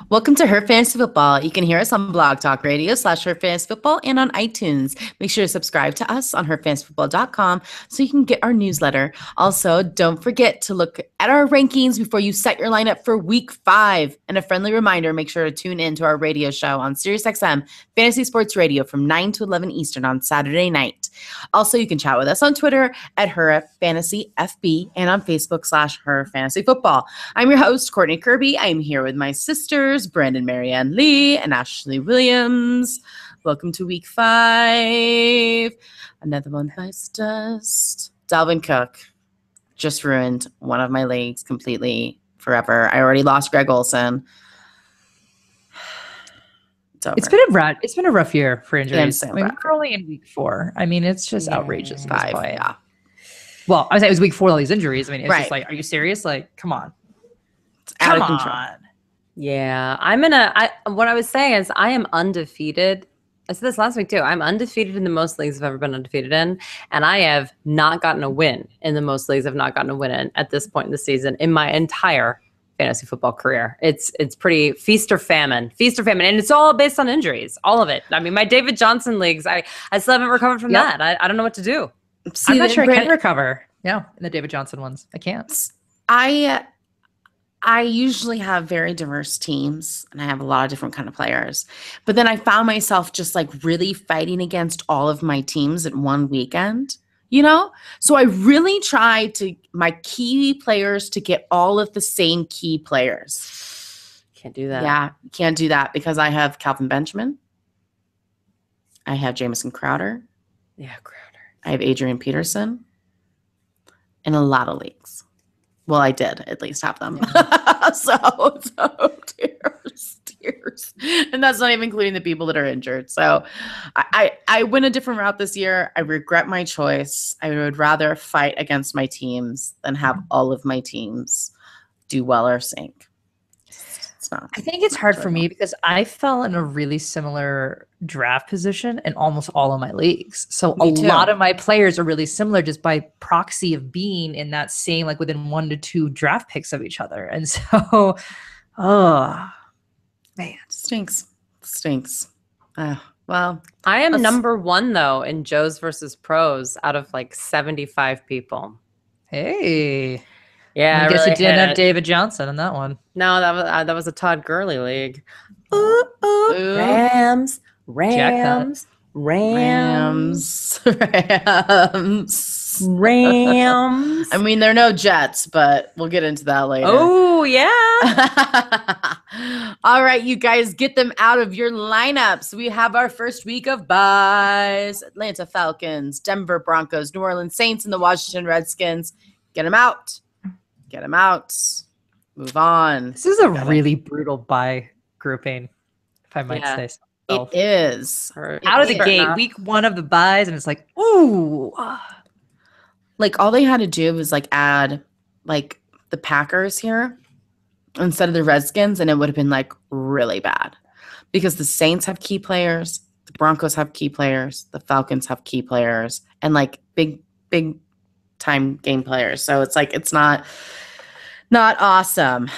Welcome to Her Fantasy Football. You can hear us on Blog Talk Radio / Her Fantasy Football and on iTunes. Make sure to subscribe to us on herfantasyfootball.com so you can get our newsletter. Also, don't forget to look at our rankings before you set your lineup for week 5. And a friendly reminder, make sure to tune in to our radio show on SiriusXM Fantasy Sports Radio from 9 to 11 Eastern on Saturday night. Also, you can chat with us on Twitter at HerFantasyFB and on Facebook / Her Fantasy Football. I'm your host, Courtney Kirby. I'm here with my sisters, Brandon Marianne Lee and Ashley Williams. Welcome to week 5. Another one bites dust. Dalvin Cook just ruined one of my leagues completely forever. I already lost Greg Olsen. It's been a rough year for injuries. So we're only in week 4. I mean, it's just outrageous. 5, yeah. Well, I was saying it was week 4 all these injuries. I mean, it's Right. just like, are you serious? Like, come on. It's out of control. Yeah, what I was saying is I am undefeated. I said this last week too. I'm undefeated in the most leagues I've ever been undefeated in, and I have not gotten a win in the most leagues I've not gotten a win in at this point in the season in my entire fantasy football career. It's pretty feast or famine, and it's all based on injuries, all of it. I mean, my David Johnson leagues, I still haven't recovered from that. I don't know what to do. I'm not sure I can recover. Yeah, in the David Johnson ones, I can't. I usually have very diverse teams and I have a lot of different kind of players. But then I found myself just like really fighting against all of my teams in one weekend, you know? So I really tried to my key players to get all of the same key players. Can't do that. Yeah, can't do that because I have Calvin Benjamin. I have Jamison Crowder. Yeah, Crowder. I have Adrian Peterson in a lot of leagues. Well, I did at least have them. Yeah. so tears. And that's not even including the people that are injured. So I went a different route this year. I regret my choice. I would rather fight against my teams than have all of my teams do well or sink. I think it's hard for me because I fell in a really similar draft position in almost all of my leagues. So a lot of my players are really similar just by proxy of being in that same, like within 1 to 2 draft picks of each other. And so, man, stinks. Well, I am number 1 though in Joe's versus Pros out of like 75 people. Hey. Yeah, I guess you didn't have David Johnson in that one. No, that was a Todd Gurley league. Rams. I mean, they're no Jets, but we'll get into that later. Oh, yeah. All right, you guys, get them out of your lineups. We have our first week of buys. Atlanta Falcons, Denver Broncos, New Orleans Saints, and the Washington Redskins. Get them out. Get them out. Move on. This is a really brutal buy grouping, if I might say so. It is. Out of the gate, week 1 of the buys, and it's like, ooh. Like, all they had to do was, like, add, like, the Packers here instead of the Redskins, and it would have been, like, really bad. Because the Saints have key players, the Broncos have key players, the Falcons have key players, and, like, big time game players. So it's like it's not awesome.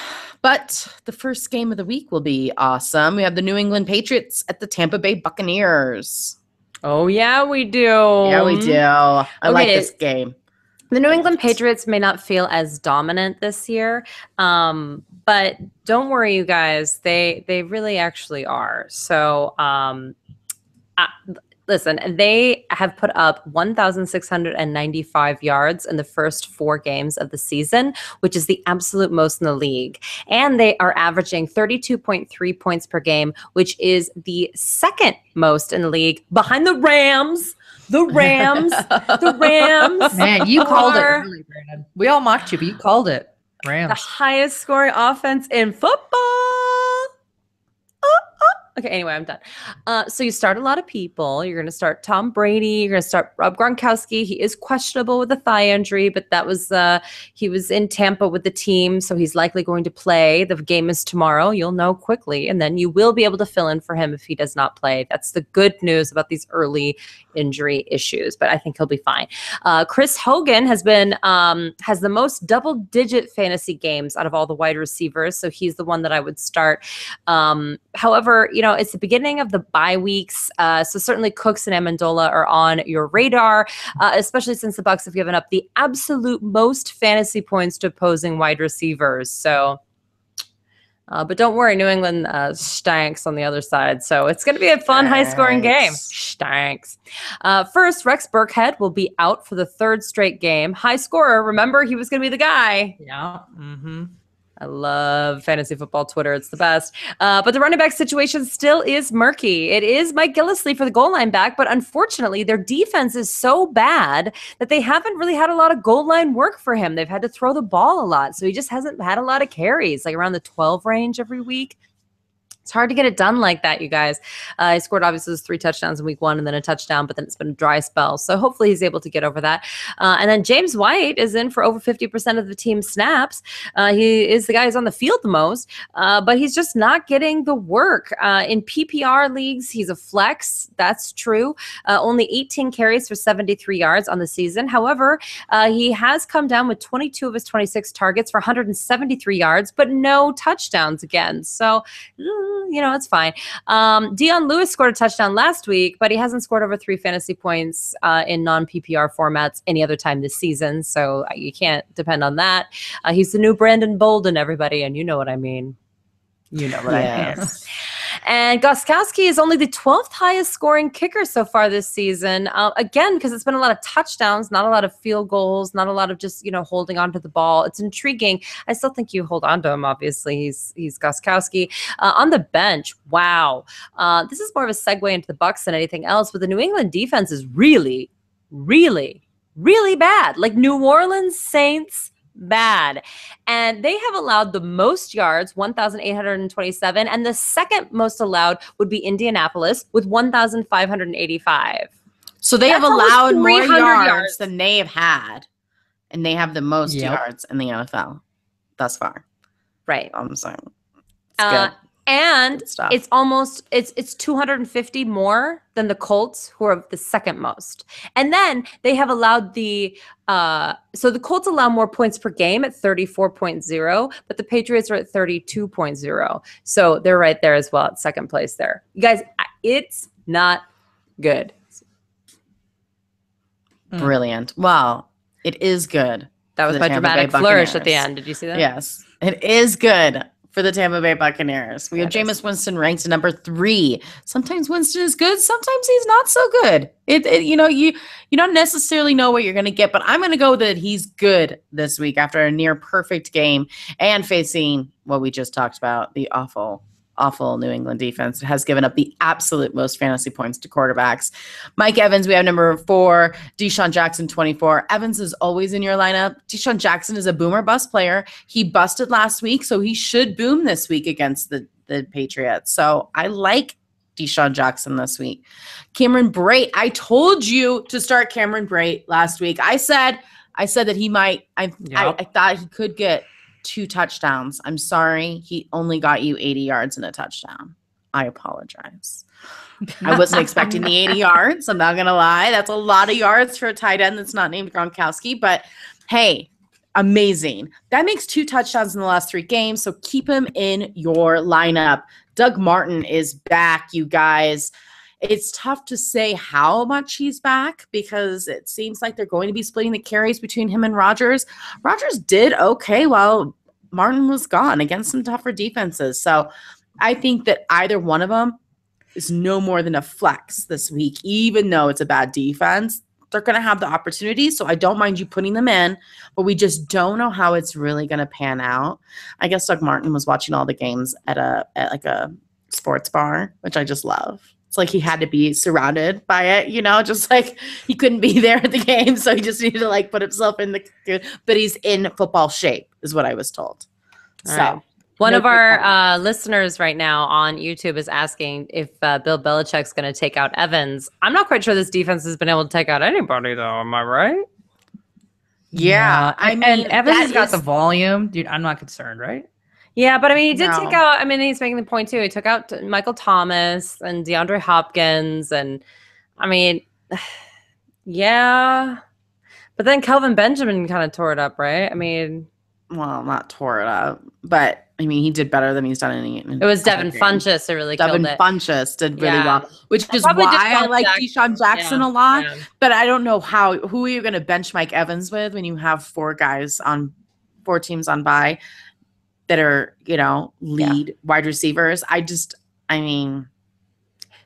But the first game of the week will be awesome. We have the New England Patriots at the Tampa Bay Buccaneers. Oh, yeah, we do. Yeah, we do. I like this game. The New England Patriots may not feel as dominant this year, but don't worry, you guys. They really actually are. So listen, they have put up 1,695 yards in the first 4 games of the season, which is the absolute most in the league. And they are averaging 32.3 points per game, which is the second most in the league behind the Rams. The Rams. Man, you called it early, Brandon. We all mocked you, but you called it. Rams. The highest scoring offense in football. Okay, anyway, I'm done. So you start a lot of people. You're going to start Tom Brady. You're going to start Rob Gronkowski. He is questionable with a thigh injury, but that was he was in Tampa with the team, so he's likely going to play. The game is tomorrow. You'll know quickly, and then you will be able to fill in for him if he does not play. That's the good news about these early injury issues, but I think he'll be fine. Chris Hogan has the most double-digit fantasy games out of all the wide receivers, so he's the one that I would start. However, it's the beginning of the bye weeks, so certainly Cooks and Amendola are on your radar, especially since the Bucs have given up the absolute most fantasy points to opposing wide receivers. So, but don't worry, New England stanks on the other side, so it's going to be a fun, high-scoring game. Stanks. First, Rex Burkhead will be out for the third straight game. High scorer. Remember, he was going to be the guy. Yeah. Mm-hmm. I love fantasy football Twitter. It's the best. But the running back situation still is murky. It is Mike Gillislee for the goal line back, but unfortunately, their defense is so bad that they haven't really had a lot of goal line work for him. They've had to throw the ball a lot, so he just hasn't had a lot of carries, like around the 12 range every week. It's hard to get it done like that, you guys. He scored obviously those 3 touchdowns in week 1 and then a touchdown, but then it's been a dry spell. So hopefully he's able to get over that. And then James White is in for over 50% of the team's snaps. He is the guy who's on the field the most, but he's just not getting the work. In PPR leagues, he's a flex. That's true. Only 18 carries for 73 yards on the season. However, he has come down with 22 of his 26 targets for 173 yards, but no touchdowns again. So, it's fine. Dion Lewis scored a touchdown last week, but he hasn't scored over 3 fantasy points in non-PPR formats any other time this season. So you can't depend on that. He's the new Brandon Bolden, everybody, and you know what I mean. You know what I mean. And Gostkowski is only the 12th highest scoring kicker so far this season. Again, because it's been a lot of touchdowns, not a lot of field goals, not a lot of just, holding on to the ball. It's intriguing. I still think you hold on to him, obviously. He's Gostkowski. On the bench, wow. This is more of a segue into the Bucs than anything else, but the New England defense is really, really, really bad. Like New Orleans Saints bad. And they have allowed the most yards, 1,827, and the second most allowed would be Indianapolis with 1,585. So they have allowed more yards than they have had, and they have the most yards in the NFL thus far. Right. I'm saying. It's good. And it's 250 more than the Colts, who are the second most. And then they have allowed so the Colts allow more points per game at 34.0, but the Patriots are at 32.0. So they're right there as well at second place there. You guys, it's not good. Brilliant. Well, it is good. That was my dramatic flourish at the end. Did you see that? Yes. It is good for the Tampa Bay Buccaneers. We have Jameis Winston ranked number 3. Sometimes Winston is good. Sometimes he's not so good. You don't necessarily know what you're going to get, but I'm going to go that he's good this week after a near perfect game and facing what we just talked about, the awful New England defense. It has given up the absolute most fantasy points to quarterbacks. Mike Evans, we have number 4. Deshaun Jackson, 24. Evans is always in your lineup. Deshaun Jackson is a boomer bust player. He busted last week, so he should boom this week against the Patriots. So I like Deshaun Jackson this week. Cameron Brate, I told you to start Cameron Brate last week. I said that he might. I thought he could get 2 touchdowns. I'm sorry. He only got you 80 yards and a touchdown. I apologize. I wasn't expecting the 80 yards. I'm not going to lie. That's a lot of yards for a tight end that's not named Gronkowski. But hey, amazing. That makes 2 touchdowns in the last 3 games. So keep him in your lineup. Doug Martin is back, you guys. It's tough to say how much he's back because it seems like they're going to be splitting the carries between him and Rodgers. Rodgers did okay while Martin was gone against some tougher defenses. So I think that either one of them is no more than a flex this week, even though it's a bad defense. They're going to have the opportunity, so I don't mind you putting them in, but we just don't know how it's really going to pan out. I guess Doug Martin was watching all the games at like a sports bar, which I just love. It's like he had to be surrounded by it, just like he couldn't be there at the game. So he just needed to put himself in but he's in football shape is what I was told. All right. One of our listeners right now on YouTube is asking if Bill Belichick's going to take out Evans. I'm not quite sure this defense has been able to take out anybody, though. Am I right? Yeah. And Evans has got the volume. Dude, I'm not concerned, right? Yeah, but I mean, he did take out, I mean, he's making the point too. He took out Michael Thomas and DeAndre Hopkins. And I mean, yeah. But then Kelvin Benjamin kind of tore it up, right? I mean, well, not tore it up, but I mean, he did better than he's done in it was Devin Funchess who really killed it. Devin Funchess did really well, which is why I like Deshaun Jackson a lot. Yeah. But I don't know who are you going to bench Mike Evans with when you have 4 teams on bye that are, lead wide receivers. I mean,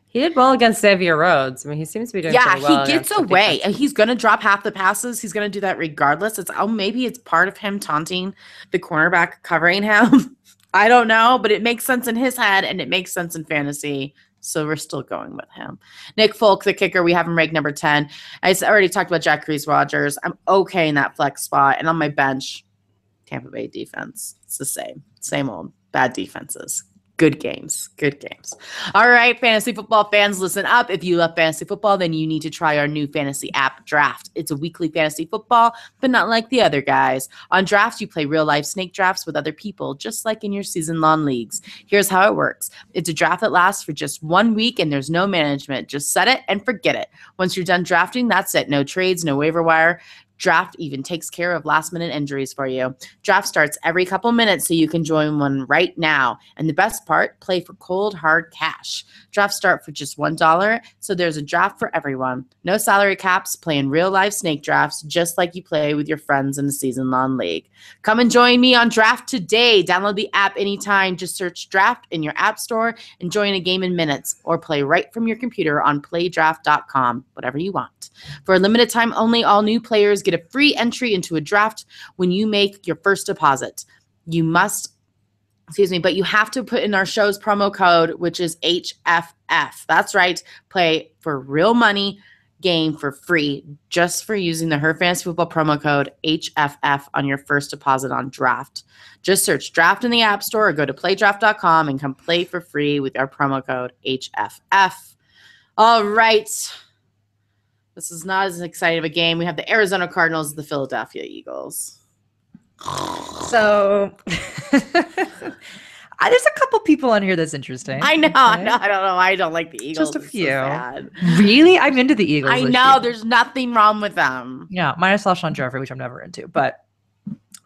he did well against Xavier Rhodes. I mean, he seems to be doing pretty well. He gets away. He's going to drop half the passes. He's going to do that regardless. Maybe it's part of him taunting the cornerback covering him. I don't know, but it makes sense in his head and it makes sense in fantasy. So we're still going with him. Nick Folk, the kicker, we have him ranked number 10. I already talked about Jack Reese-Rogers. I'm okay in that flex spot. And on my bench, Tampa Bay defense. It's the same old bad defenses. Good games. All right, fantasy football fans, listen up. If you love fantasy football, then you need to try our new fantasy app, Draft. It's a weekly fantasy football, but not like the other guys. On Draft, you play real-life snake drafts with other people, just like in your season-long leagues. Here's how it works. It's a draft that lasts for just 1 week, and there's no management. Just set it and forget it. Once you're done drafting, that's it. No trades, no waiver wire. Draft even takes care of last-minute injuries for you. Draft starts every couple minutes, so you can join one right now. And the best part, play for cold, hard cash. Drafts start for just $1, so there's a draft for everyone. No salary caps, play in real-life snake drafts, just like you play with your friends in a season-long league. Come and join me on Draft today. Download the app anytime. Just search Draft in your app store and join a game in minutes, or play right from your computer on playdraft.com, whatever you want. For a limited time only, all new players get a free entry into a draft when you make your first deposit. But you have to put in our show's promo code, which is HFF. That's right. Play for real money game for free just for using the Her Fantasy Football promo code HFF on your first deposit on Draft. Just search Draft in the App Store or go to playdraft.com and come play for free with our promo code HFF. All right. This is not as exciting of a game. We have the Arizona Cardinals, the Philadelphia Eagles. So there's a couple people on here that's interesting. I know. I don't know. I don't like the Eagles. Just a few. So really? I'm into the Eagles. I know. There's nothing wrong with them. Yeah. Minus Alshon Jeffrey, which I'm never into. But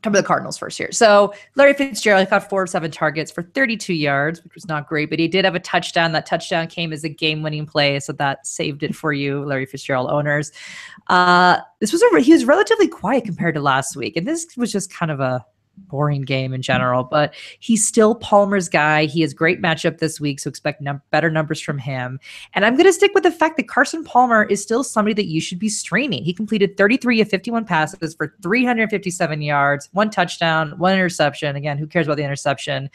talk about the Cardinals first here. So Larry Fitzgerald caught 4 of 7 targets for 32 yards, which was not great, but he did have a touchdown. That touchdown came as a game-winning play, so that saved it for you, Larry Fitzgerald owners. He was relatively quiet compared to last week, and this was just kind of a boring game in general, but he's still Palmer's guy. He has great matchup this week, so expect better numbers from him. And I'm going to stick with the fact that Carson Palmer is still somebody that you should be streaming. He completed 33 of 51 passes for 357 yards, 1 touchdown, 1 interception. Again, who cares about the interception?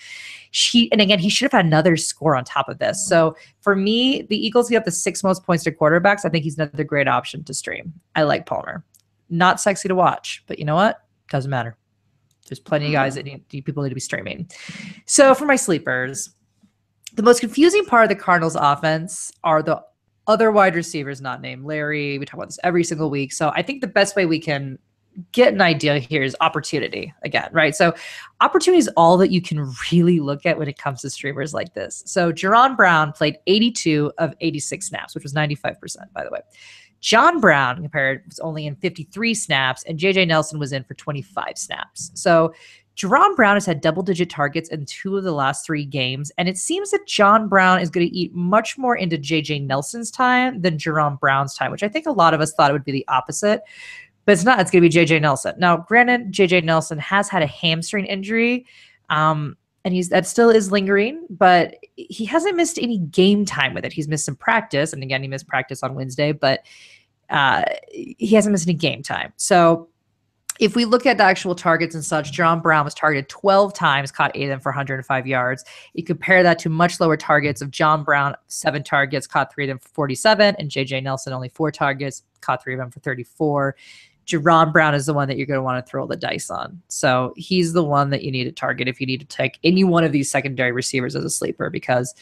He should have had another score on top of this. So for me, the Eagles give up the 6th most points to quarterbacks. I think he's another great option to stream. I like Palmer. Not sexy to watch, but you know what? Doesn't matter. There's plenty of guys that people need to be streaming. So for my sleepers, the most confusing part of the Cardinals offense are the other wide receivers not named Larry. We talk about this every single week. So I think the best way we can get an idea here is opportunity again, right? So opportunity is all that you can really look at when it comes to streamers like this. So Jerron Brown played 82 of 86 snaps, which was 95%, by the way. John Brown compared was only in 53 snaps, and JJ Nelson was in for 25 snaps. So Jerron Brown has had double-digit targets in 2 of the last 3 games, and it seems that John Brown is going to eat much more into JJ Nelson's time than Jerron Brown's time, which I think a lot of us thought it would be the opposite. But it's not. It's going to be JJ Nelson. Now, granted, JJ Nelson has had a hamstring injury, and that still is lingering, but he hasn't missed any game time with it. He's missed some practice, and again, he missed practice on Wednesday, but he hasn't missed any game time. So if we look at the actual targets and such, John Brown was targeted 12 times, caught 8 of them for 105 yards. You compare that to much lower targets of John Brown, 7 targets, caught 3 of them for 47, and JJ Nelson only 4 targets, caught 3 of them for 34. Jerron Brown is the one that you're going to want to throw the dice on. So he's the one that you need to target if you need to take any one of these secondary receivers as a sleeper, because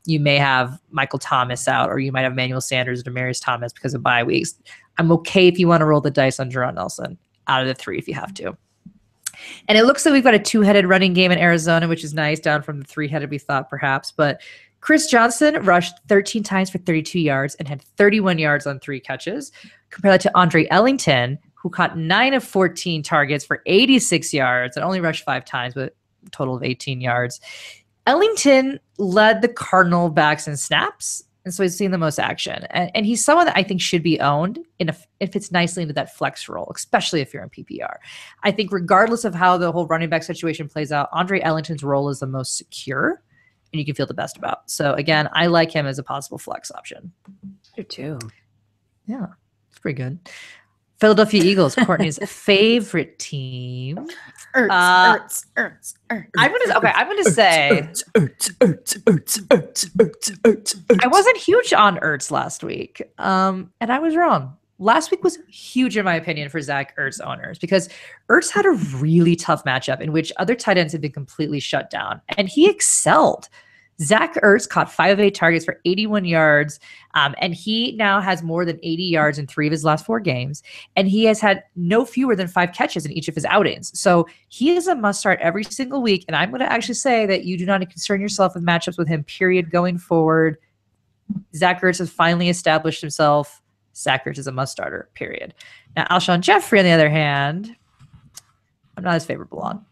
you may have Michael Thomas out, or you might have Emmanuel Sanders or Demaryius Thomas because of bye weeks. I'm okay if you want to roll the dice on Jerron Nelson out of the 3 if you have to. And it looks like we've got a 2-headed running game in Arizona, which is nice, down from the 3-headed we thought perhaps. But Chris Johnson rushed 13 times for 32 yards and had 31 yards on 3 catches. Compare that to Andre Ellington, who caught 9 of 14 targets for 86 yards and only rushed 5 times with a total of 18 yards. Ellington led the Cardinal backs in snaps, and so he's seen the most action. And he's someone that I think should be owned if it fits nicely into that flex role, especially if you're in PPR. I think regardless of how the whole running back situation plays out, Andre Ellington's role is the most secure and you can feel the best about. So again, I like him as a possible flex option. You too. Yeah, it's pretty good. Philadelphia Eagles, Courtney's favorite team. Ertz. I'm gonna say I wasn't huge on Ertz last week, and I was wrong. Last week was huge in my opinion for Zach Ertz owners, because Ertz had a really tough matchup in which other tight ends had been completely shut down, and he excelled. Zach Ertz caught 5 of 8 targets for 81 yards, and he now has more than 80 yards in 3 of his last 4 games, and he has had no fewer than 5 catches in each of his outings. So he is a must-start every single week, and I'm going to actually say that you do not concern yourself with matchups with him, period, going forward. Zach Ertz has finally established himself. Zach Ertz is a must-starter, period. Now, Alshon Jeffrey, on the other hand, I'm not as favorable on.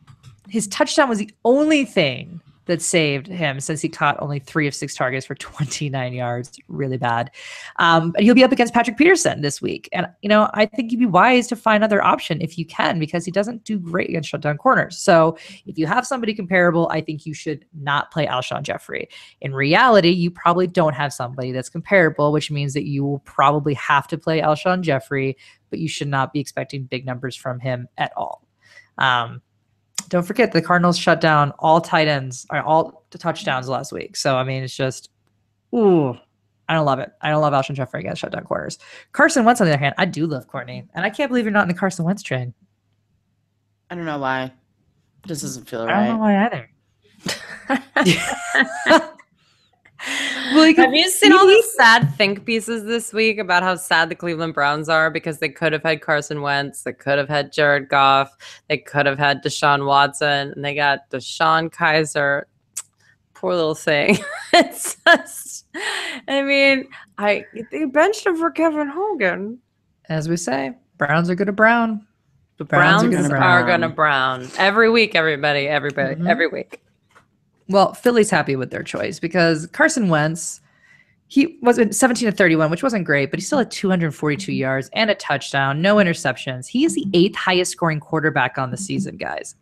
His touchdown was the only thing that saved him, since he caught only 3 of 6 targets for 29 yards. Really bad. But he'll be up against Patrick Peterson this week. And, I think you'd be wise to find another option if you can, because he doesn't do great against shutdown corners. So if you have somebody comparable, I think you should not play Alshon Jeffrey. In reality, you probably don't have somebody that's comparable, which means that you will probably have to play Alshon Jeffrey, but you should not be expecting big numbers from him at all. Don't forget the Cardinals shut down all tight ends, or all touchdowns last week. So, it's just, I don't love it. I don't love Alshon Jeffrey against shutdown corners. Carson Wentz, on the other hand, I do love Courtney. And I can't believe you're not in the Carson Wentz train. I don't know why. This doesn't feel I right. don't know why either. Have you seen all the sad think pieces this week about how sad the Cleveland Browns are because they could have had Carson Wentz, they could have had Jared Goff, they could have had Deshaun Watson, and they got Deshaun Kaiser. Poor little thing. It's just, they benched him for Kevin Hogan. As we say, Browns are good to Brown. The Browns are going to Brown. Every week, everybody, every week. Well, Philly's happy with their choice, because Carson Wentz, he was 17 of 31, which wasn't great, but he still had 242 yards and a touchdown, no interceptions. He is the 8th highest scoring quarterback on the season, guys.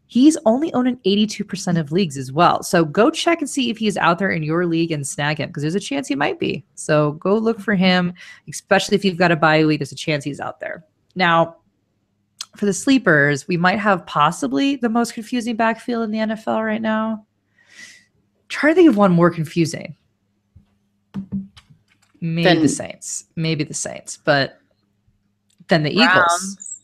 He's only owned in 82% of leagues as well. So go check and see if he's out there in your league and snag him, because there's a chance he might be. So go look for him, especially if you've got a bye week. There's a chance he's out there. Now, for the sleepers, we might have possibly the most confusing backfield in the NFL right now. Try to think of one more confusing. Maybe the Saints, but then the Eagles.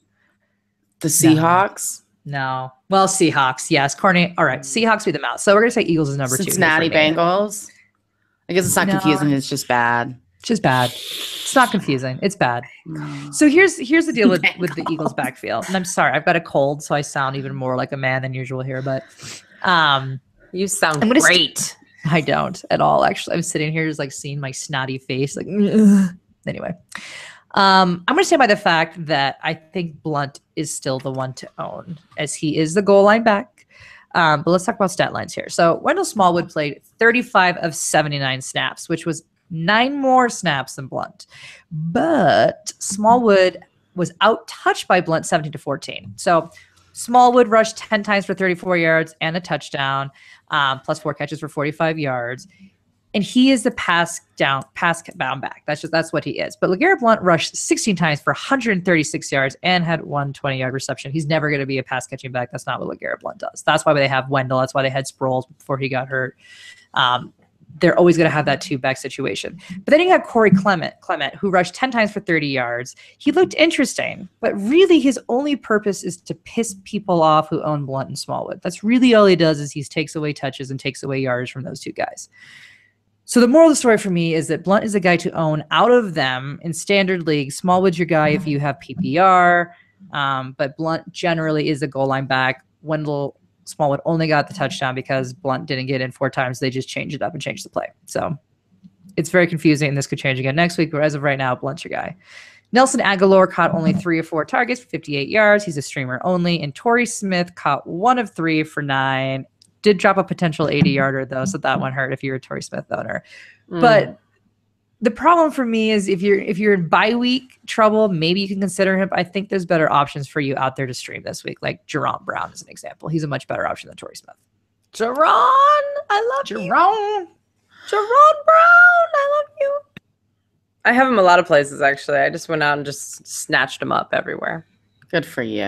The Seahawks? No. Well, Seahawks, yes. Courtney, all right. Seahawks beat them out. So we're going to say Eagles is number 2. Cincinnati Bengals? I guess it's not confusing. It's just bad. It's just bad. It's not confusing. It's bad. So here's the deal with the Eagles backfield. And I'm sorry, I've got a cold, so I sound even more like a man than usual here. But you sound great. I don't at all. Actually, I'm sitting here just like seeing my snotty face. Like, anyway, I'm going to stand by the fact that I think Blunt is still the one to own, as he is the goal line back. But let's talk about stat lines here. So Wendell Smallwood played 35 of 79 snaps, which was 9 more snaps than Blunt. But Smallwood was out-touched by Blunt 17-14. So Smallwood rushed 10 times for 34 yards and a touchdown, plus 4 catches for 45 yards. And he is the pass bound back. That's what he is. But LeGarrette Blount rushed 16 times for 136 yards and had 1 20-yard reception. He's never going to be a pass catching back. That's not what LeGarrette Blount does. That's why they have Wendell. That's why they had Sproles before he got hurt. they're always going to have that two-back situation. But then you got Corey Clement, who rushed 10 times for 30 yards. He looked interesting, but really his only purpose is to piss people off who own Blount and Smallwood. That's really all he does, is he takes away touches and takes away yards from those two guys. So the moral of the story for me is that Blount is a guy to own out of them in standard league. Smallwood's your guy if you have PPR, but Blount generally is a goal line back. Smallwood only got the touchdown because Blount didn't get in 4 times. They just changed it up and changed the play. So it's very confusing, and this could change again next week. But as of right now, Blount's your guy. Nelson Aguilar caught only 3 or 4 targets for 58 yards. He's a streamer only. And Torrey Smith caught 1 of 3 for 9. Did drop a potential 80-yarder, though, so that one hurt if you're a Torrey Smith owner. But the problem for me is if you're in bye week trouble, maybe you can consider him. I think there's better options for you out there to stream this week, like Jerron Brown is an example. He's a much better option than Torrey Smith. Jerron, I love Jerron. Jerron Brown, I love you. I have him a lot of places, actually. I just went out and just snatched him up everywhere. Good for you.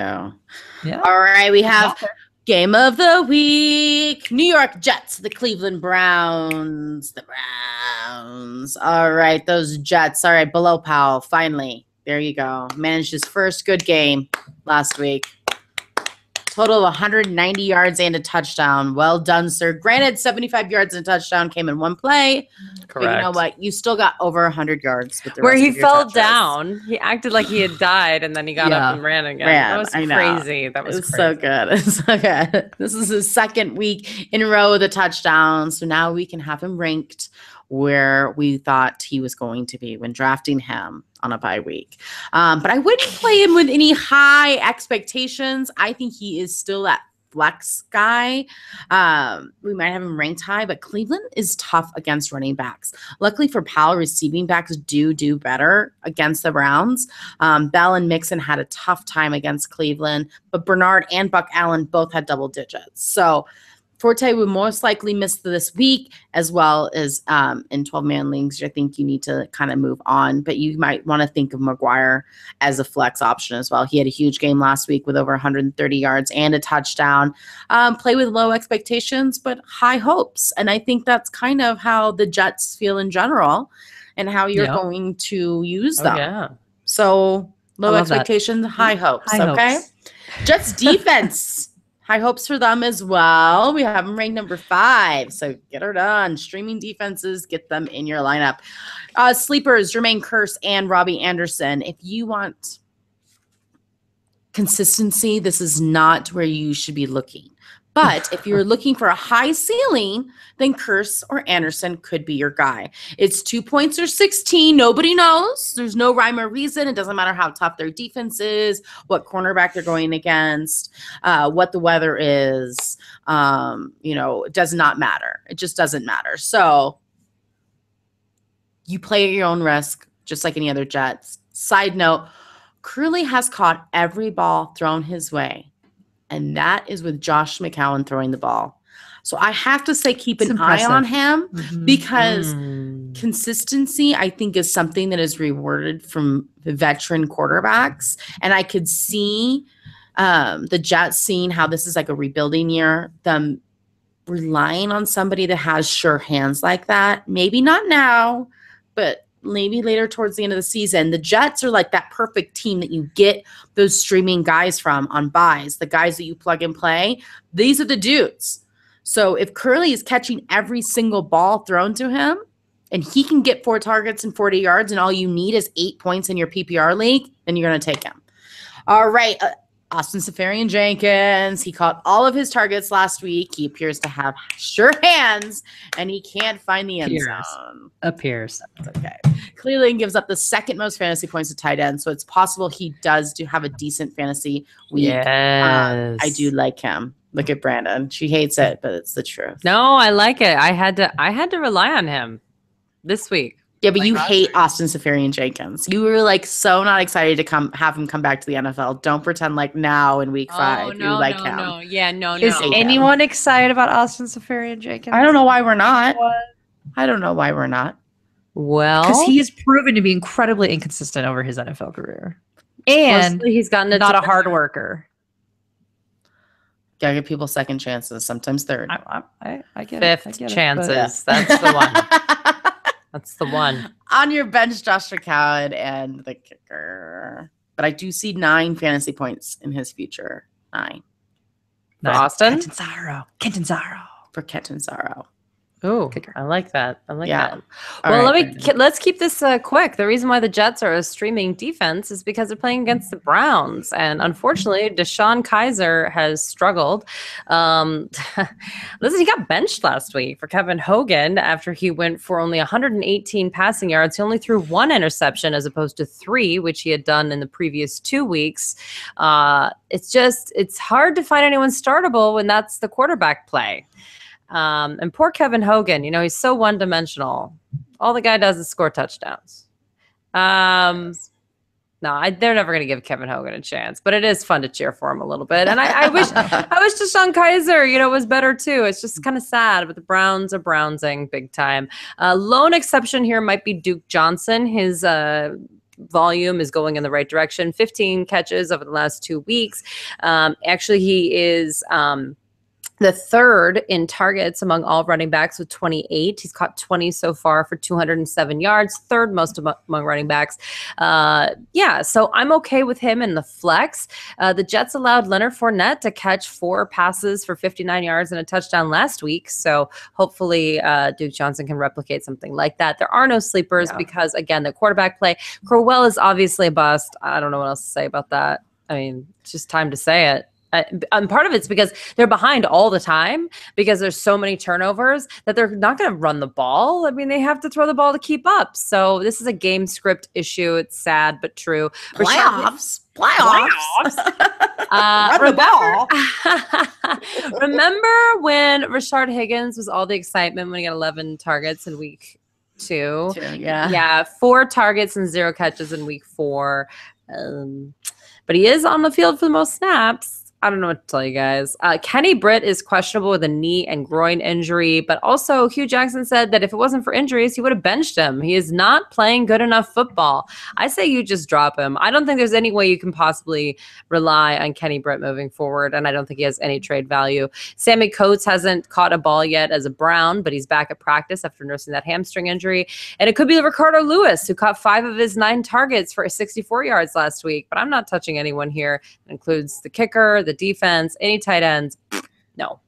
Yeah. All right, we have game of the week. New York Jets, the Cleveland Browns. The Browns. All right, those Jets. All right, below Powell, finally. There you go. Managed his first good game last week. Total of 190 yards and a touchdown. Well done, sir. Granted, 75 yards and a touchdown came in one play. Correct. But you know what? You still got over 100 yards. With the Where rest he of your fell touches. down. He acted like he had died, and then he got up and ran again. That was crazy. That was crazy. So good. It's so good. This is his second week in a row with a touchdown. So now we can have him ranked where we thought he was going to be when drafting him on a bye week. But I wouldn't play him with any high expectations. I think he is still that flex guy. We might have him ranked high, but Cleveland is tough against running backs. Luckily for Powell, receiving backs do better against the Browns. Bell and Mixon had a tough time against Cleveland, but Bernard and Buck Allen both had double digits. So Forte would most likely miss this week, as well as in 12-man leagues. I think you need to kind of move on, but you might want to think of McGuire as a flex option as well. He had a huge game last week with over 130 yards and a touchdown. Play with low expectations, but high hopes. And I think that's kind of how the Jets feel in general and how you're going to use them. Yeah. So low expectations, high hopes. Hopes. Jets defense. High hopes for them as well. We have them ranked number 5. So get her done. Streaming defenses, get them in your lineup. Sleepers, Jermaine Kearse and Robbie Anderson. If you want consistency, this is not where you should be looking. But if you're looking for a high ceiling, then Kearse or Anderson could be your guy. It's 2 points or 16. Nobody knows. There's no rhyme or reason. It doesn't matter how tough their defense is, what cornerback they're going against, what the weather is. It does not matter. It just doesn't matter. So you play at your own risk, just like any other Jets. Side note, Curley has caught every ball thrown his way. And that is with Josh McCown throwing the ball. So I have to say, keep an eye on him because consistency, I think, is something that is rewarded from the veteran quarterbacks. And I could see the Jets seeing how this is like a rebuilding year, them relying on somebody that has sure hands like that. Maybe not now, but maybe later towards the end of the season. The Jets are like that perfect team that you get those streaming guys from on buys, the guys that you plug and play. These are the dudes. So if Curley is catching every single ball thrown to him and he can get 4 targets and 40 yards and all you need is 8 points in your PPR league, then you're going to take him. All right. Austin Seferian-Jenkins. He caught all of his targets last week. He appears to have sure hands, and he can't find the end zone. Appears. That's okay. Cleveland gives up the second most fantasy points to tight end, so it's possible he does have a decent fantasy week. Yes. I do like him. Look at Brandon. She hates it, but it's the truth. No, I like it. I had to rely on him this week. Yeah, but you hate Austin Seferian-Jenkins. You were like so not excited to have him come back to the NFL. Don't pretend like now in week 5 you like him. No. Yeah, no. Is anyone excited about Austin Seferian-Jenkins? I don't know why we're not. I don't know why we're not. Well, because he has proven to be incredibly inconsistent over his NFL career, and he's gotten not a hard worker. Gotta give people second chances, sometimes third. I get Fifth it. chances. That's the one. That's the one. On your bench, Josh McCown and the kicker. But I do see 9 fantasy points in his future. 9. For Austin? Catanzaro. For Catanzaro. Oh, Kicker. I like that. I like that. All Well, right, let's keep this quick. The reason why the Jets are a streaming defense is because they're playing against the Browns, and unfortunately, Deshaun Kaiser has struggled. Listen, he got benched last week for Kevin Hogan after he went for only 118 passing yards. He only threw 1 interception as opposed to 3, which he had done in the previous 2 weeks. It's hard to find anyone startable when that's the quarterback play. And poor Kevin Hogan, he's so one-dimensional. All the guy does is score touchdowns. No, they're never going to give Kevin Hogan a chance, but it is fun to cheer for him a little bit. And I wish Deshaun Kaiser, was better too. It's just kind of sad, but the Browns are brownsing big time. Lone exception here might be Duke Johnson. His volume is going in the right direction. 15 catches over the last 2 weeks. Actually, he is the third in targets among all running backs with 28. He's caught 20 so far for 207 yards, third most among running backs. So I'm okay with him in the flex. The Jets allowed Leonard Fournette to catch 4 passes for 59 yards and a touchdown last week. So hopefully Duke Johnson can replicate something like that. There are no sleepers because, again, the quarterback play. Crowell is obviously a bust. I don't know what else to say about that. I mean, it's just time to say it. And part of it's because they're behind all the time because there's so many turnovers that they're not going to run the ball. I mean, they have to throw the ball to keep up. So this is a game script issue. It's sad, but true. Playoffs. Run the ball. Remember when Rashard Higgins was all the excitement when he got 11 targets in week 2? Yeah, 4 targets and 0 catches in week 4. But he is on the field for the most snaps. I don't know what to tell you guys. Kenny Britt is questionable with a knee and groin injury, but also Hugh Jackson said that if it wasn't for injuries, he would have benched him. He is not playing good enough football. I say you just drop him. I don't think there's any way you can possibly rely on Kenny Britt moving forward, and I don't think he has any trade value. Sammy Coates hasn't caught a ball yet as a Brown, but he's back at practice after nursing that hamstring injury. And it could be Ricardo Lewis, who caught 5 of his 9 targets for 64 yards last week, but I'm not touching anyone here. It includes the kicker, the defense, any tight ends. No.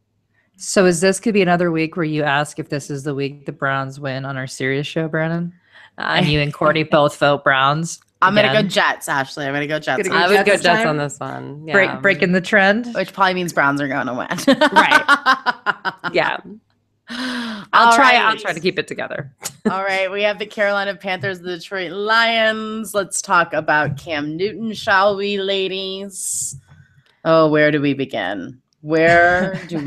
So this could be another week where you ask if this is the week the Browns win on our serious show, Brandon? And you and Courtney both vote Browns. I'm going to go Jets, Ashley. I'm going to go Jets. I would go Jets on this one. Yeah. Breaking the trend. Which probably means Browns are going to win. Right. Yeah. I'll try to keep it together. All right. We have the Carolina Panthers, the Detroit Lions. Let's talk about Cam Newton, shall we, ladies? Oh, where do we begin? If you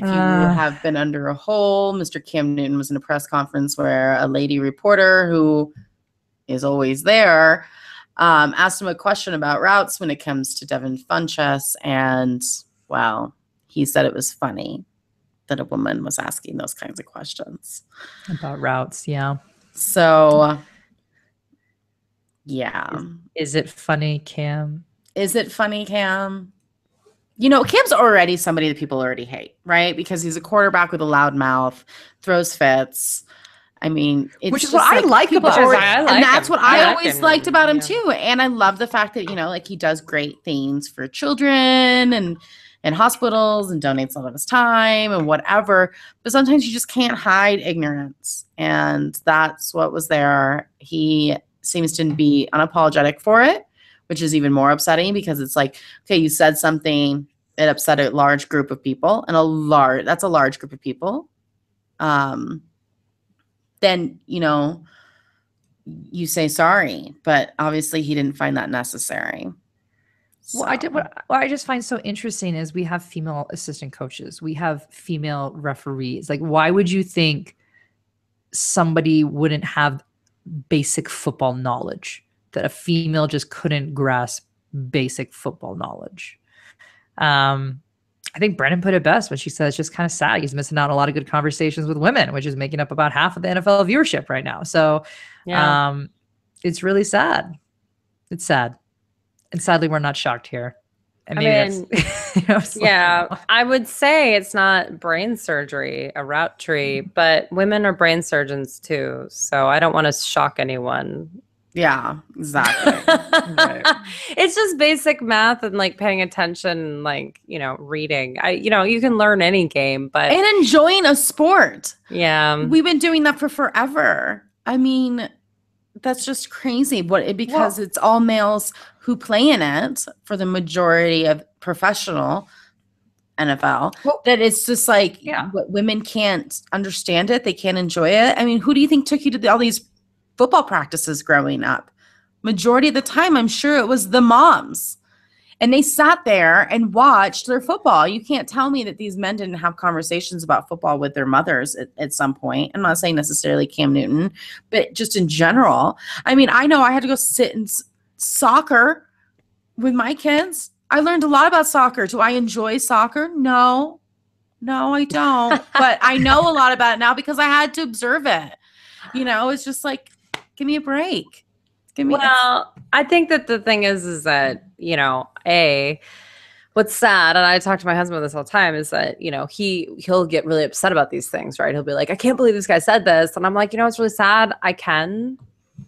have been under a hole, Mr. Cam Newton was in a press conference where a lady reporter who is always there asked him a question about routes when it comes to Devin Funchess. And, well, he said it was funny that a woman was asking those kinds of questions. About routes, yeah. So... yeah. Is it funny, Cam? Cam's already somebody that people already hate, right? Because he's a quarterback with a loud mouth, throws fits. I mean, which is what I like about him. And that's what I always liked about him too. And I love the fact that, he does great things for children and hospitals and donates a lot of his time and whatever. But sometimes you just can't hide ignorance. And that's what was there. He seems to be unapologetic for it, which is even more upsetting because it's like, okay, you said something, it upset a large group of people, and that's a large group of people. Then, you say sorry, but obviously he didn't find that necessary. So. What I just find so interesting is we have female assistant coaches, we have female referees. Like, why would you think somebody wouldn't have basic football knowledge, that a female just couldn't grasp basic football knowledge? I think Brennan put it best when she said it's just kind of sad. He's missing out on a lot of good conversations with women, which is making up about half of the NFL viewership right now. So it's really sad. It's sad. And sadly, we're not shocked here. And maybe that's, yeah, I would say it's not brain surgery, a route tree, but women are brain surgeons too. So I don't want to shock anyone. Yeah, exactly. Right. It's just basic math and like paying attention, like, reading. You can learn any game, but and enjoying a sport. Yeah. We've been doing that for forever. I mean, that's just crazy. Because it's all males who play in it for the majority of professional NFL. That it's just like women can't understand it. They can't enjoy it. I mean, who do you think took you to all these football practices growing up? Majority of the time, I'm sure it was the moms. And they sat there and watched their football. You can't tell me that these men didn't have conversations about football with their mothers at some point. I'm not saying necessarily Cam Newton, but just in general. I mean, I know I had to go sit in soccer with my kids. I learned a lot about soccer. Do I enjoy soccer? No, I don't. But I know a lot about it now because I had to observe it. It's just like, give me a break. I think that the thing is that, what's sad, and I talk to my husband about this all the time, is that, he'll get really upset about these things, right? He'll be like, I can't believe this guy said this. And I'm like, it's really sad. I can,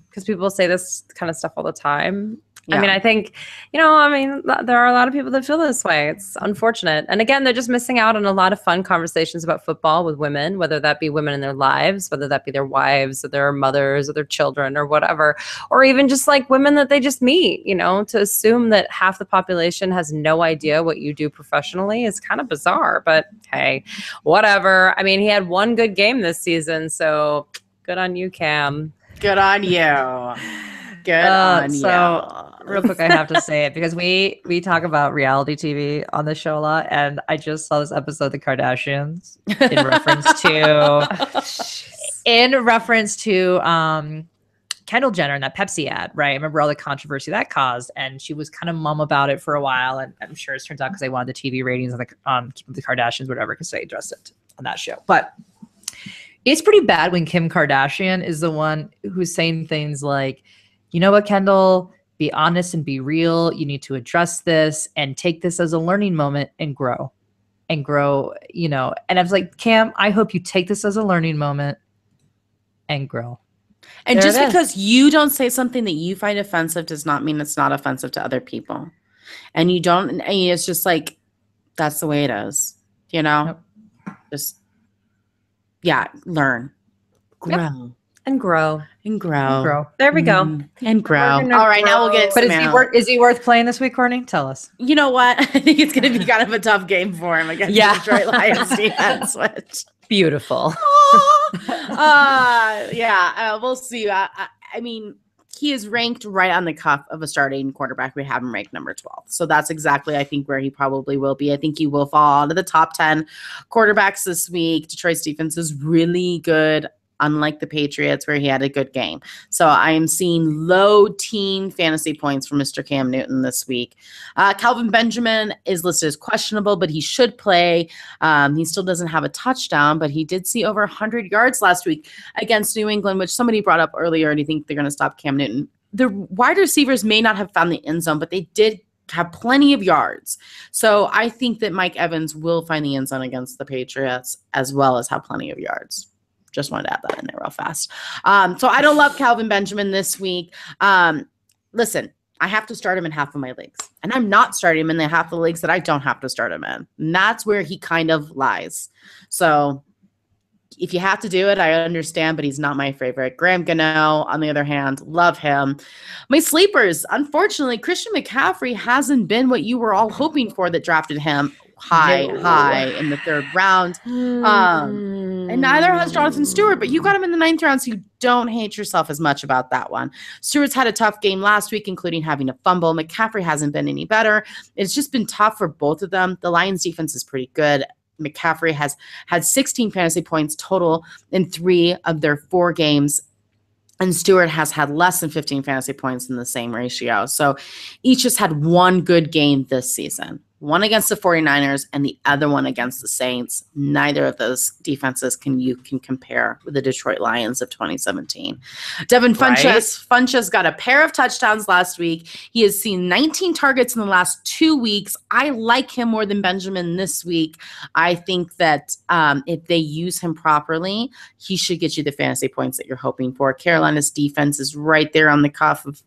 because people say this kind of stuff all the time. Yeah. I mean, I think, there are a lot of people that feel this way. It's unfortunate. And again, they're just missing out on a lot of fun conversations about football with women, whether that be women in their lives, whether that be their wives or their mothers or their children or whatever, or even just like women that they just meet, to assume that half the population has no idea what you do professionally is kind of bizarre, but hey, whatever. I mean, he had one good game this season, so good on you, Cam. Good on you. Good on you. Real quick, I have to say it because we talk about reality TV on the show a lot, and I just saw this episode of The Kardashians in reference to Kendall Jenner and that Pepsi ad, right? I remember all the controversy that caused, and she was kind of mum about it for a while, and I'm sure it turns out because they wanted the TV ratings on the Kardashians, whatever, because they addressed it on that show. But it's pretty bad when Kim Kardashian is the one who's saying things like, you know what, Kendall, be honest and be real. You need to address this and take this as a learning moment and grow. And I was like, Cam, I hope you take this as a learning moment and grow. And just because you don't say something that you find offensive does not mean it's not offensive to other people. And it's just like, that's the way it is, Yep. Just, learn, grow. Yep. And grow. There we go. And grow. All right, now we'll get into is he worth playing this week, Courtney? Tell us. You know what? I think it's going to be kind of a tough game for him against the Detroit Lions defense. Beautiful. We'll see. I mean, he is ranked right on the cuff of a starting quarterback. We have him ranked number 12. So that's exactly, I think, where he probably will be. I think he will fall into the top 10 quarterbacks this week. Detroit's defense is really good, unlike the Patriots, where he had a good game. So I am seeing low teen fantasy points for Mr. Cam Newton this week. Calvin Benjamin is listed as questionable, but he should play. He still doesn't have a touchdown, but he did see over 100 yards last week against New England, which somebody brought up earlier, and I think they're going to stop Cam Newton. The wide receivers may not have found the end zone, but they did have plenty of yards. So I think that Mike Evans will find the end zone against the Patriots as well as have plenty of yards. Just wanted to add that in there real fast. So I don't love Calvin Benjamin this week. Listen, I have to start him in half of my leagues. And I'm not starting him in the half of the leagues that I don't have to start him in. And that's where he kind of lies. So if you have to do it, I understand, but he's not my favorite. Graham Gano, on the other hand, love him. My sleepers, unfortunately, Christian McCaffrey hasn't been what you were all hoping for that drafted him high in the third round. And neither has Jonathan Stewart, but you got him in the 9th round, so you don't hate yourself as much about that one. Stewart's had a tough game last week, including having a fumble. McCaffrey hasn't been any better. It's just been tough for both of them. The Lions defense is pretty good. McCaffrey has had 16 fantasy points total in 3 of their 4 games. And Stewart has had less than 15 fantasy points in the same ratio. So each just had one good game this season. one against the 49ers and the other one against the Saints. Neither of those defenses can compare with the Detroit Lions of 2017. Devin Funchess got a pair of touchdowns last week. He has seen 19 targets in the last 2 weeks. I like him more than Benjamin this week. I think that if they use him properly, he should get you the fantasy points that you're hoping for. Carolina's defense is right there on the cuff of,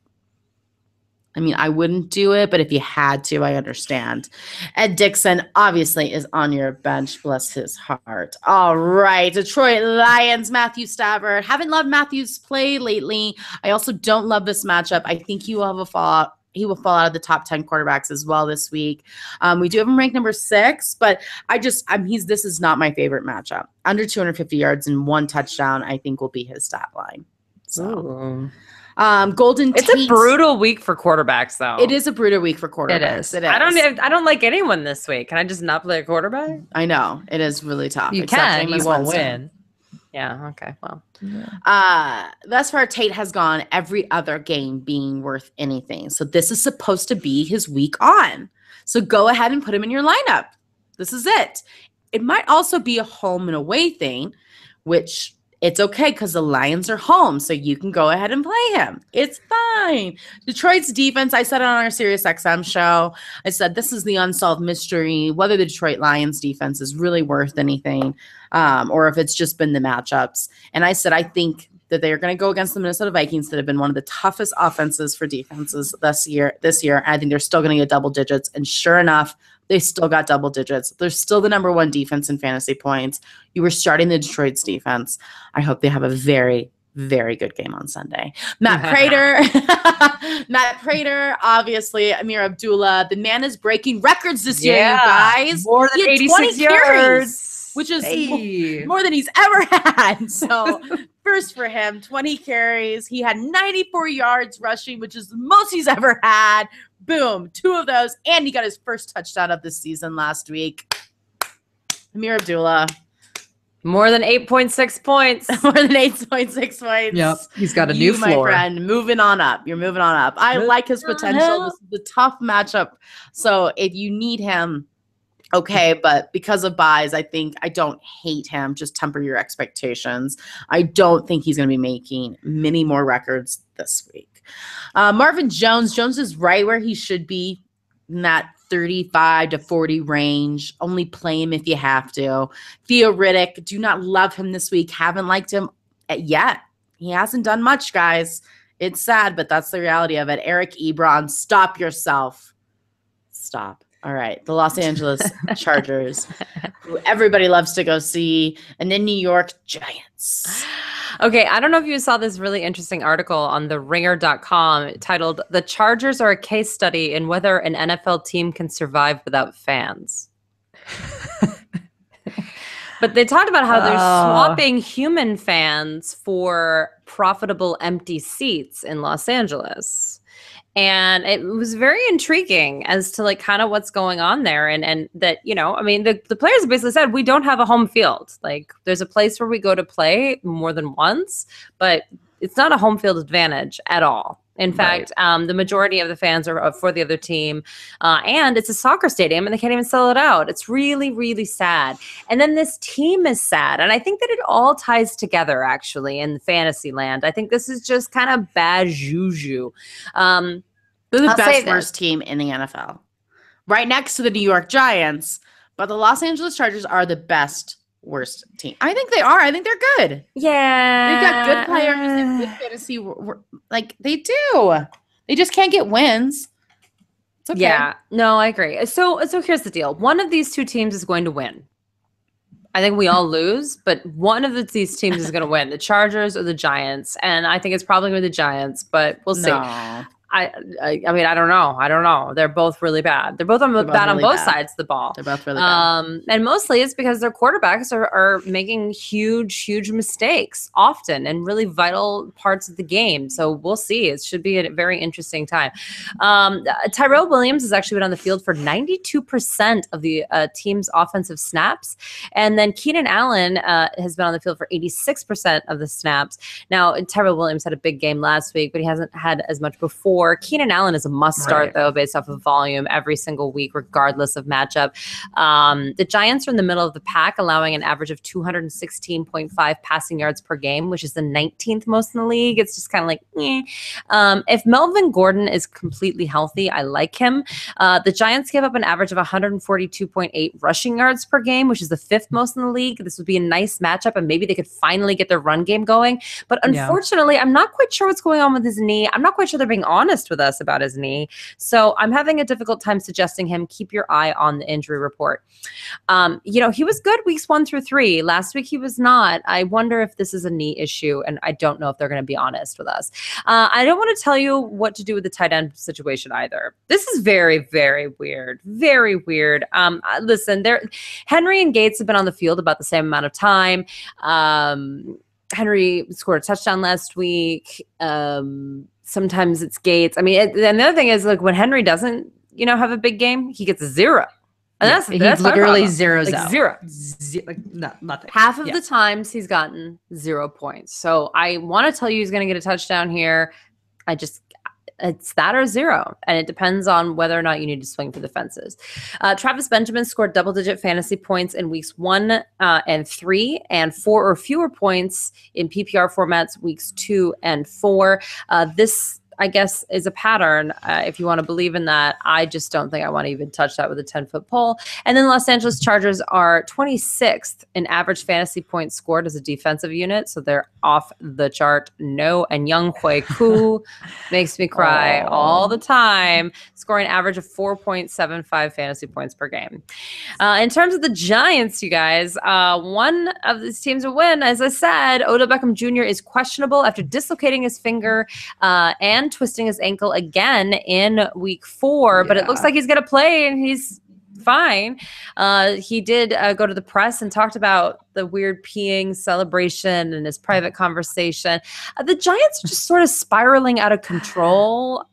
I mean, I wouldn't do it, but if you had to, I understand. Ed Dixon obviously is on your bench. Bless his heart. All right. Detroit Lions, Matthew Stafford. Haven't loved Matthew's play lately. I also don't love this matchup. I think he will have a fallout. He will fall out of the top 10 quarterbacks as well this week. We do have him ranked number 6, but this is not my favorite matchup. Under 250 yards and 1 touchdown, I think will be his stat line. So. Ooh. Golden Tate. It's a brutal week for quarterbacks, though. It is a brutal week for quarterbacks. It is. I don't like anyone this week. Can I just not play a quarterback? I know. It is really tough. You can. You won't win. Yeah. Okay. Well. Thus far, Tate has gone every other game being worth anything. So this is supposed to be his week on. So go ahead and put him in your lineup. This is it. It might also be a home and away thing, which it's okay because the Lions are home, so you can go ahead and play him. It's fine. Detroit's defense, I said it on our SiriusXM show. I said this is the unsolved mystery, whether the Detroit Lions defense is really worth anything or if it's just been the matchups. And I said I think that they are going to go against the Minnesota Vikings that have been one of the toughest offenses for defenses this year. I think they're still going to get double digits. And sure enough, they still got double digits. They're still the number 1 defense in fantasy points. You were starting the Detroit's defense. I hope they have a very, very good game on Sunday. Matt Prater, obviously, Amir Abdullah. The man is breaking records this year, you guys. More than 86 yards. Which is more than he's ever had. So first for him, 20 carries. He had 94 yards rushing, which is the most he's ever had. Boom, 2 of those. And he got his first touchdown of the season last week. Amir Abdullah. More than 8.6 points. More than 8.6 points. Yep. He's got a new floor. My friend, moving on up. You're moving on up. I like his potential. This is a tough matchup. So if you need him, okay, but because of buys, I don't hate him. Just temper your expectations. I don't think he's going to be making many more records this week. Marvin Jones. Jones is right where he should be in that 35 to 40 range. Only play him if you have to. Theo Riddick, do not love him this week. Haven't liked him yet. He hasn't done much, guys. It's sad, but that's the reality of it. Eric Ebron, stop yourself. Stop. All right. The Los Angeles Chargers, who everybody loves to go see, and then New York Giants. Okay, I don't know if you saw this really interesting article on theringer.com titled "The Chargers Are a Case Study in Whether an NFL Team Can Survive Without Fans." But they talked about how they're swapping human fans for profitable empty seats in Los Angeles. And it was very intriguing as to like kind of what's going on there. And that, you know, I mean, the players basically said, we don't have a home field. Like there's a place where we go to play more than once, but it's not a home field advantage at all. In fact, the majority of the fans are for the other team. And it's a soccer stadium and they can't even sell it out. It's really, really sad. And then this team is sad. And I think that it all ties together actually in fantasy land. I think this is just kind of bad juju. They're the best worst team in the NFL. Right next to the New York Giants. But the Los Angeles Chargers are the best worst team. I think they are. I think they're good. Yeah. They've got good players. They have good fantasy. Like, they do. They just can't get wins. It's okay. Yeah. No, I agree. So here's the deal. One of these 2 teams is going to win. I think we all lose, but one of these teams is going to win. The Chargers or the Giants. And I think it's probably going to be the Giants, but we'll see. No. I mean, I don't know. They're both really bad. They're both bad on really both bad. sides of the ball. They're both really bad. And mostly it's because their quarterbacks are making huge mistakes often in really vital parts of the game. So we'll see. It should be a very interesting time. Tyrell Williams has actually been on the field for 92% of the team's offensive snaps. And then Keenan Allen has been on the field for 86% of the snaps. Now, Tyrell Williams had a big game last week, but he hasn't had as much before. 4. Keenan Allen is a must start, though, based off of volume every single week, regardless of matchup. The Giants are in the middle of the pack, allowing an average of 216.5 passing yards per game, which is the 19th most in the league. It's just kind of like, if Melvin Gordon is completely healthy, I like him. The Giants give up an average of 142.8 rushing yards per game, which is the 5th most in the league. This would be a nice matchup, and maybe they could finally get their run game going. But unfortunately, I'm not quite sure what's going on with his knee. I'm not quite sure they're being honest with us about his knee. So I'm having a difficult time suggesting him. Keep your eye on the injury report. He was good weeks 1 through 3. Last week, he was not. I wonder if this is a knee issue, and I don't know if they're going to be honest with us. I don't want to tell you what to do with the tight end situation either. This is very, very weird. Very weird. Listen, Henry and Gates have been on the field about the same amount of time. Henry scored a touchdown last week. Sometimes it's Gates. I mean, and the other thing is, like, when Henry doesn't, have a big game, he gets a 0. And that's literally zeros like out. Zero. Nothing. Half of the times he's gotten 0 points. So I want to tell you he's going to get a touchdown here. It's that or 0. And it depends on whether or not you need to swing for the fences. Travis Benjamin scored double-digit fantasy points in weeks 1 and 3, and 4 or fewer points in PPR formats weeks 2 and 4. This, I guess, is a pattern. If you want to believe in that, I just don't think I want to even touch that with a 10-foot pole. And then the Los Angeles Chargers are 26th in average fantasy points scored as a defensive unit. So they're off the chart. No, and Young Hui Koo makes me cry all the time, scoring an average of 4.75 fantasy points per game. In terms of the Giants, you guys, one of these teams will win. As I said, Odell Beckham Jr. is questionable after dislocating his finger and twisting his ankle again in week 4, but it looks like he's going to play and he's fine. He did go to the press and talked about the weird peeing celebration and his private conversation. The Giants are just sort of spiraling out of control.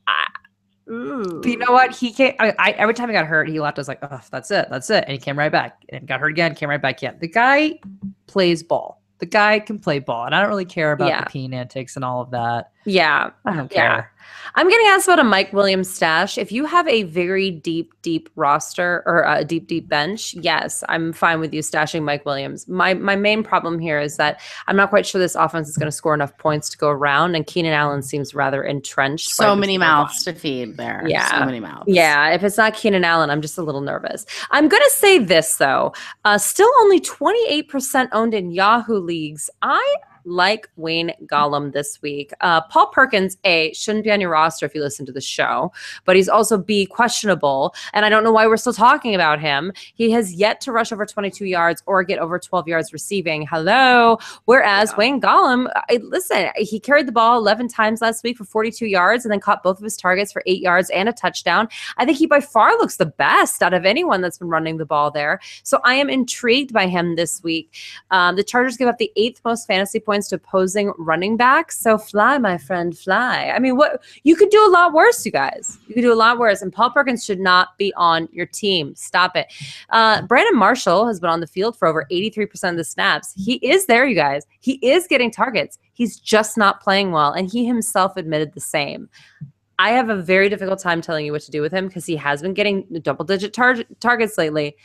But you know what? He came. Every time he got hurt, he left. I was like, "Oh, that's it. And he came right back and got hurt again. Came right back. Yeah, the guy plays ball. The guy can play ball, and I don't really care about the peeing antics and all of that. Yeah, I don't care. I'm getting asked about a Mike Williams stash. If you have a very deep roster or a deep bench, yes, I'm fine with you stashing Mike Williams. My main problem here is that I'm not quite sure this offense is going to score enough points to go around, and Keenan Allen seems rather entrenched. So many mouths to feed there. Yeah. So many mouths. Yeah, if it's not Keenan Allen, I'm just a little nervous. I'm going to say this, though. Still only 28% owned in Yahoo leagues. I like Wayne Gollum this week. Paul Perkins, A, shouldn't be on your roster if you listen to the show, but he's also B, questionable, and I don't know why we're still talking about him. He has yet to rush over 22 yards or get over 12 yards receiving. Hello. Whereas Wayne Gollum, listen, he carried the ball 11 times last week for 42 yards and then caught both of his targets for 8 yards and a touchdown. I think he by far looks the best out of anyone that's been running the ball there. So I am intrigued by him this week. The Chargers give up the 8th most fantasy points to opposing running backs. So fly, my friend, fly. I mean, what you could do a lot worse, you guys. You could do a lot worse. And Paul Perkins should not be on your team. Stop it. Brandon Marshall has been on the field for over 83% of the snaps. He is there, you guys. He is getting targets. He's just not playing well. And he himself admitted the same. I have a very difficult time telling you what to do with him because he has been getting double-digit targets lately.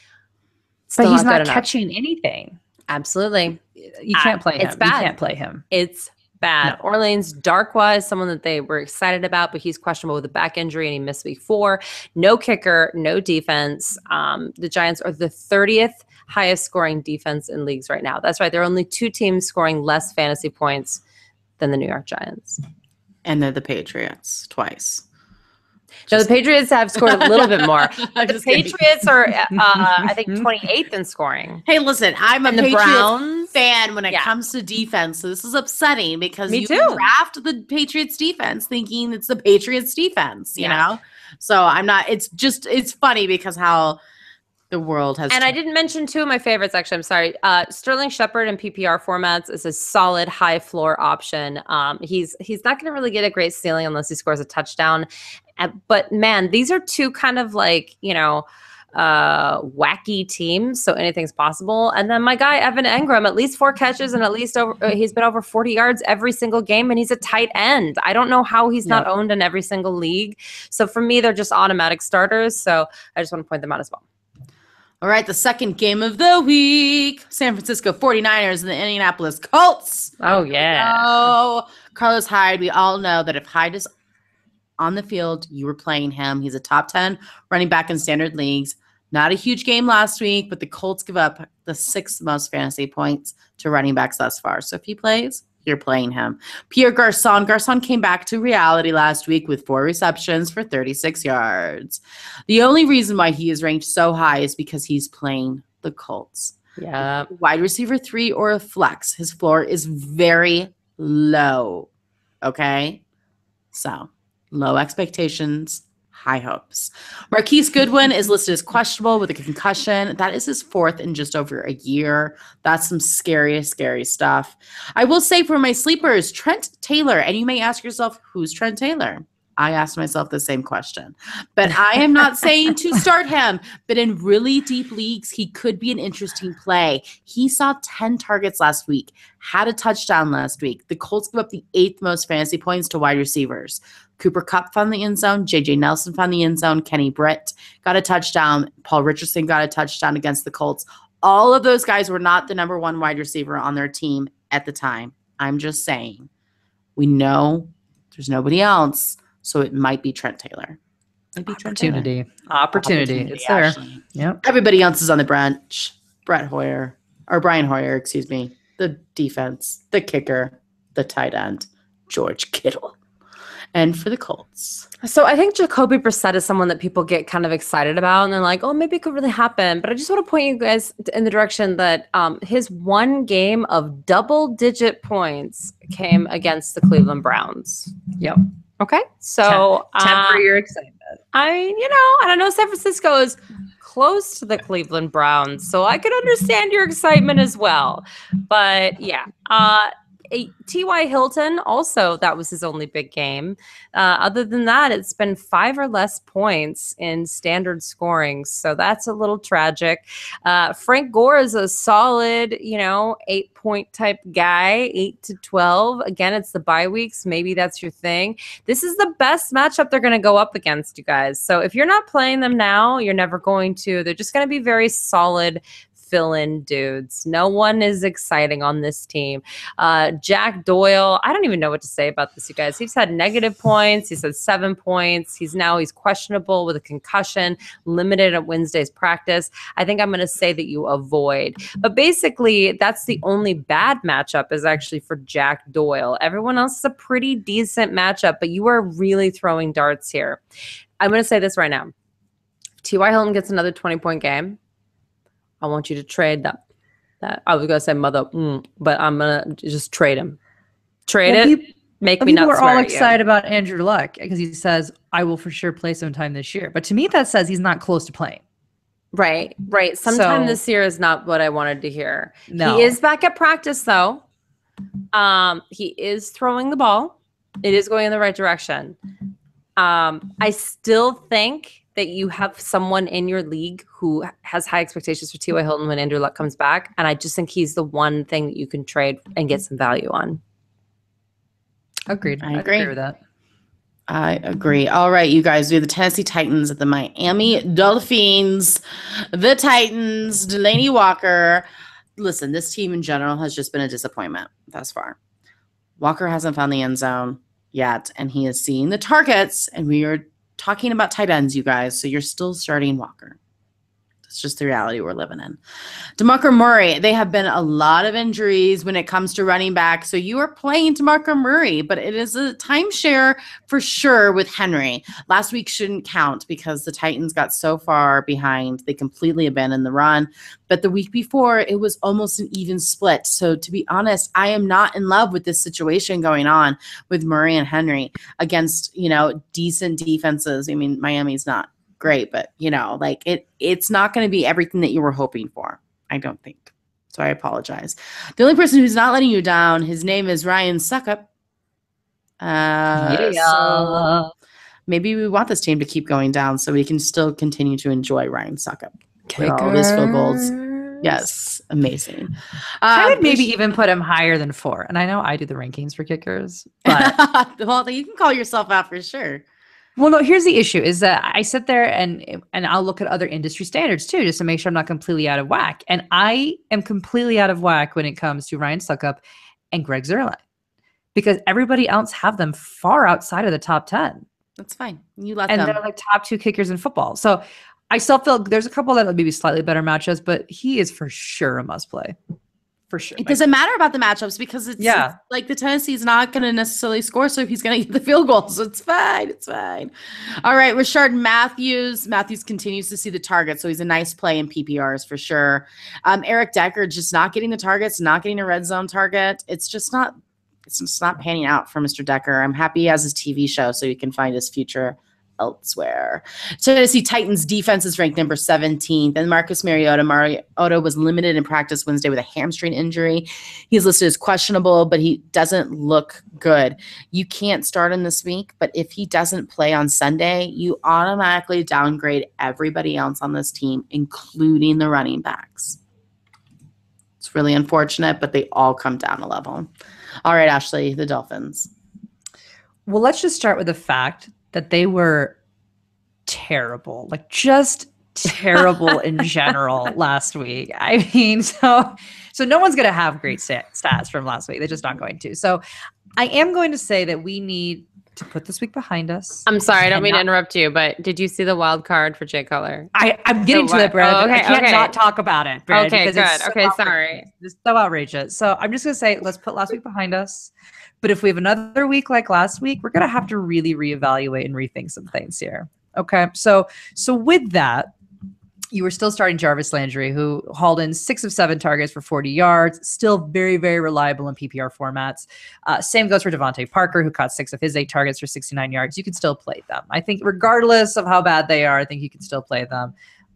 But he's not catching anything. Absolutely. You can't play him. It's bad. You can't play him. It's bad. No. Orleans Darkwa, someone that they were excited about, but he's questionable with a back injury and he missed week 4. No kicker, no defense. The Giants are the 30th highest scoring defense in leagues right now. That's right. There are only 2 teams scoring less fantasy points than the New York Giants. And they're the Patriots twice. No, the Patriots have scored a little bit more. The Patriots are, I think, 28th in scoring. Hey, listen, I'm a Patriots fan when it comes to defense. So this is upsetting because you draft the Patriots defense thinking it's the Patriots defense, you know? So I'm not, it's funny because how the world has. And I didn't mention 2 of my favorites, actually. I'm sorry. Sterling Shepard in PPR formats is a solid high floor option. He's not going to really get a great ceiling unless he scores a touchdown. But man, these are 2 kind of like, wacky teams, so anything's possible. And then my guy Evan Engram, at least 4 catches and at least he's been over 40 yards every single game, and he's a tight end. I don't know how he's not owned in every single league. So for me, they're just automatic starters. So I just want to point them out as well. All right, the second game of the week, San Francisco 49ers and the Indianapolis Colts. Oh, yeah. Oh, Carlos Hyde. We all know that if Hyde is on the field, you were playing him. He's a top 10 running back in standard leagues. Not a huge game last week, but the Colts give up the 6th most fantasy points to running backs thus far. So if he plays, you're playing him. Pierre Garçon. Garçon came back to reality last week with 4 receptions for 36 yards. The only reason why he is ranked so high is because he's playing the Colts. Yeah. Wide receiver 3 or a flex. His floor is very low. Okay? So, low expectations, high hopes. Marquise Goodwin is listed as questionable with a concussion. That is his 4th in just over a year. That's some scary, scary stuff. I will say for my sleepers, Trent Taylor. And you may ask yourself, who's Trent Taylor? I asked myself the same question. But I am not saying to start him. But in really deep leagues, he could be an interesting play. He saw 10 targets last week, had a touchdown last week. The Colts give up the 8th most fantasy points to wide receivers. Cooper Kupp found the end zone. J.J. Nelson found the end zone. Kenny Britt got a touchdown. Paul Richardson got a touchdown against the Colts. All of those guys were not the number 1 wide receiver on their team at the time. I'm just saying. We know there's nobody else, so it might be Trent Taylor. Maybe Opportunity. It's there. Actually. Yep. Everybody else is on the bench. Brian Hoyer, excuse me. The defense, the kicker, the tight end, George Kittle. And for the Colts. So I think Jacoby Brissett is someone that people get kind of excited about, and they're like, oh, maybe it could really happen. But I just want to point you guys in the direction that his 1 game of double-digit points came against the Cleveland Browns. Yep. Okay. So temper your excitement. I don't know, San Francisco is close to the Cleveland Browns, so I could understand your excitement as well. But yeah, T.Y. Hilton, also, that was his only big game. Other than that, it's been 5 or less points in standard scoring. So that's a little tragic. Frank Gore is a solid, 8-point type guy, 8 to 12. Again, it's the bye weeks. Maybe that's your thing. This is the best matchup they're going to go up against, you guys. So if you're not playing them now, you're never going to. They're just going to be very solid fill-in dudes. No one is exciting on this team. Jack Doyle, I don't even know what to say about this, you guys. He's had negative points. He's had 7 points. He's questionable with a concussion, limited at Wednesday's practice. I think I'm going to say that you avoid. But basically, that's the only bad matchup is actually for Jack Doyle. Everyone else is a pretty decent matchup, but you are really throwing darts here. I'm going to say this right now. If T.Y. Hilton gets another 20-point game, I want you to trade that. I was going to say but I'm going to just trade him. Make me not We're swear all at excited you. about Andrew Luck because he says, I will for sure play sometime this year. But to me, that says he's not close to playing. Right. Sometime this year is not what I wanted to hear. No. He is back at practice, though. He is throwing the ball. It is going in the right direction. I still think that you have someone in your league who has high expectations for T.Y. Hilton when Andrew Luck comes back. And I just think he's the one thing that you can trade and get some value on. Agreed. I agree with that. I agree. All right, you guys. We have the Tennessee Titans at the Miami Dolphins. The Titans, Delaney Walker. Listen, this team in general has just been a disappointment thus far. Walker hasn't found the end zone yet, and he is seeing the targets, and we are talking about tight ends, you guys, so you're still starting Walker. It's just the reality we're living in. DeMarco Murray, they have been a lot of injuries when it comes to running back, so you are playing DeMarco Murray, but it is a timeshare for sure with Henry. Last week shouldn't count because the Titans got so far behind, they completely abandoned the run, but the week before, it was almost an even split. So to be honest, I am not in love with this situation going on with Murray and Henry against, decent defenses. I mean, Miami's not great, but it's not going to be everything that you were hoping for, I don't think. So I apologize. The only person who's not letting you down, his name is Ryan Suckup. So maybe we want this team to keep going down so we can still continue to enjoy Ryan Suckup. All these field goals. Yes, amazing. I would maybe even put him higher than 4. And I know I do the rankings for kickers, but well, you can call yourself out for sure. Well, no, here's the issue is that I sit there and I'll look at other industry standards too, just to make sure I'm not completely out of whack. And I am completely out of whack when it comes to Ryan Suckup and Greg Zuerlein, because everybody else have them far outside of the top 10. That's fine. You let them. And they're like top 2 kickers in football. So I still feel there's a couple that are maybe slightly better matchups, but he is for sure a must play. For sure. It doesn't matter about the matchups because it's like the Tennessee's not going to necessarily score, so he's going to get the field goal. So it's fine. It's fine. All right, Rashard Matthews. Matthews continues to see the target, so he's a nice play in PPRs for sure. Eric Decker just not getting the targets, not getting a red zone target. It's just not panning out for Mr. Decker. I'm happy he has his TV show so he can find his future elsewhere. Tennessee Titans defense is ranked number 17th, and Marcus Mariota was limited in practice Wednesday with a hamstring injury. He's listed as questionable, but he doesn't look good. You can't start him this week, but if he doesn't play on Sunday, you automatically downgrade everybody else on this team, including the running backs. It's really unfortunate, but they all come down a level. All right, Ashley, the Dolphins. Well, let's just start with the fact that they were terrible, like just terrible in general last week. I mean, so no one's going to have great stats from last week. They're just not going to. So I am going to say that we need to put this week behind us. I'm sorry, I don't mean to interrupt you, but did you see the wild card for Jay Cutler? I'm getting to that, Brad. I can't not talk about it, Brad. Okay, good. So sorry. It's so outrageous. So I'm just going to say, let's put last week behind us. But if we have another week like last week, we're going to have to really reevaluate and rethink some things here. Okay. So with that, you were still starting Jarvis Landry, who hauled in 6 of 7 targets for 40 yards, still very, very reliable in PPR formats. Same goes for Devontae Parker, who caught 6 of his 8 targets for 69 yards. You can still play them. I think regardless of how bad they are, I think you can still play them.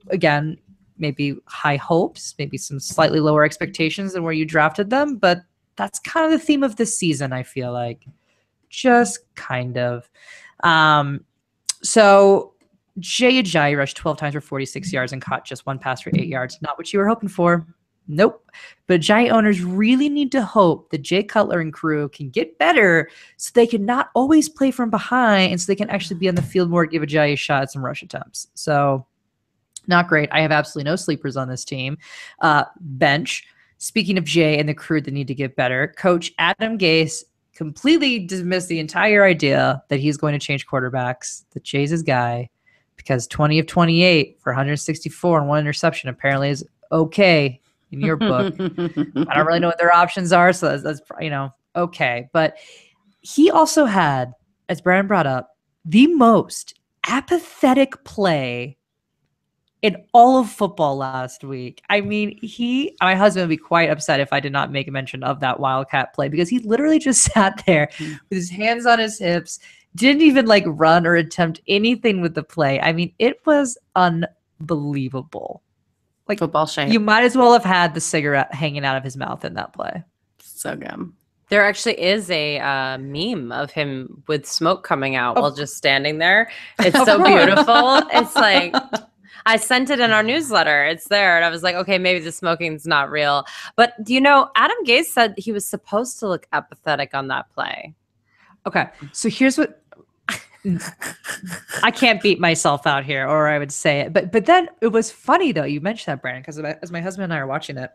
Again, maybe high hopes, maybe some slightly lower expectations than where you drafted them, but that's kind of the theme of this season, I feel like. Just kind of. So Jay Ajayi rushed 12 times for 46 yards and caught just 1 pass for 8 yards. Not what you were hoping for. Nope. But Ajayi owners really need to hope that Jay Cutler and crew can get better so they can not always play from behind and so they can actually be on the field more, give Ajayi a shot at some rush attempts. So not great. I have absolutely no sleepers on this team. Bench. Speaking of Jay and the crew that need to get better, Coach Adam Gase completely dismissed the entire idea that he's going to change quarterbacks, that Jay's his guy, because 20 of 28 for 164 and 1 interception apparently is okay in your book. I don't really know what their options are, so that's okay. But he also had, as Brian brought up, the most apathetic play in all of football last week. I mean, my husband would be quite upset if I did not make a mention of that Wildcat play, because he literally just sat there with his hands on his hips, didn't even like run or attempt anything with the play. I mean, it was unbelievable. Like football shame. You might as well have had the cigarette hanging out of his mouth in that play. So good. There actually is a meme of him with smoke coming out while just standing there. It's so beautiful. It's like, I sent it in our newsletter. It's there. And I was like, okay, maybe the smoking's not real. But do you know, Adam Gase said he was supposed to look apathetic on that play. Okay. So here's what I can't beat myself out here, or I would say it. But then it was funny though. You mentioned that, Brandon, because as my husband and I are watching it,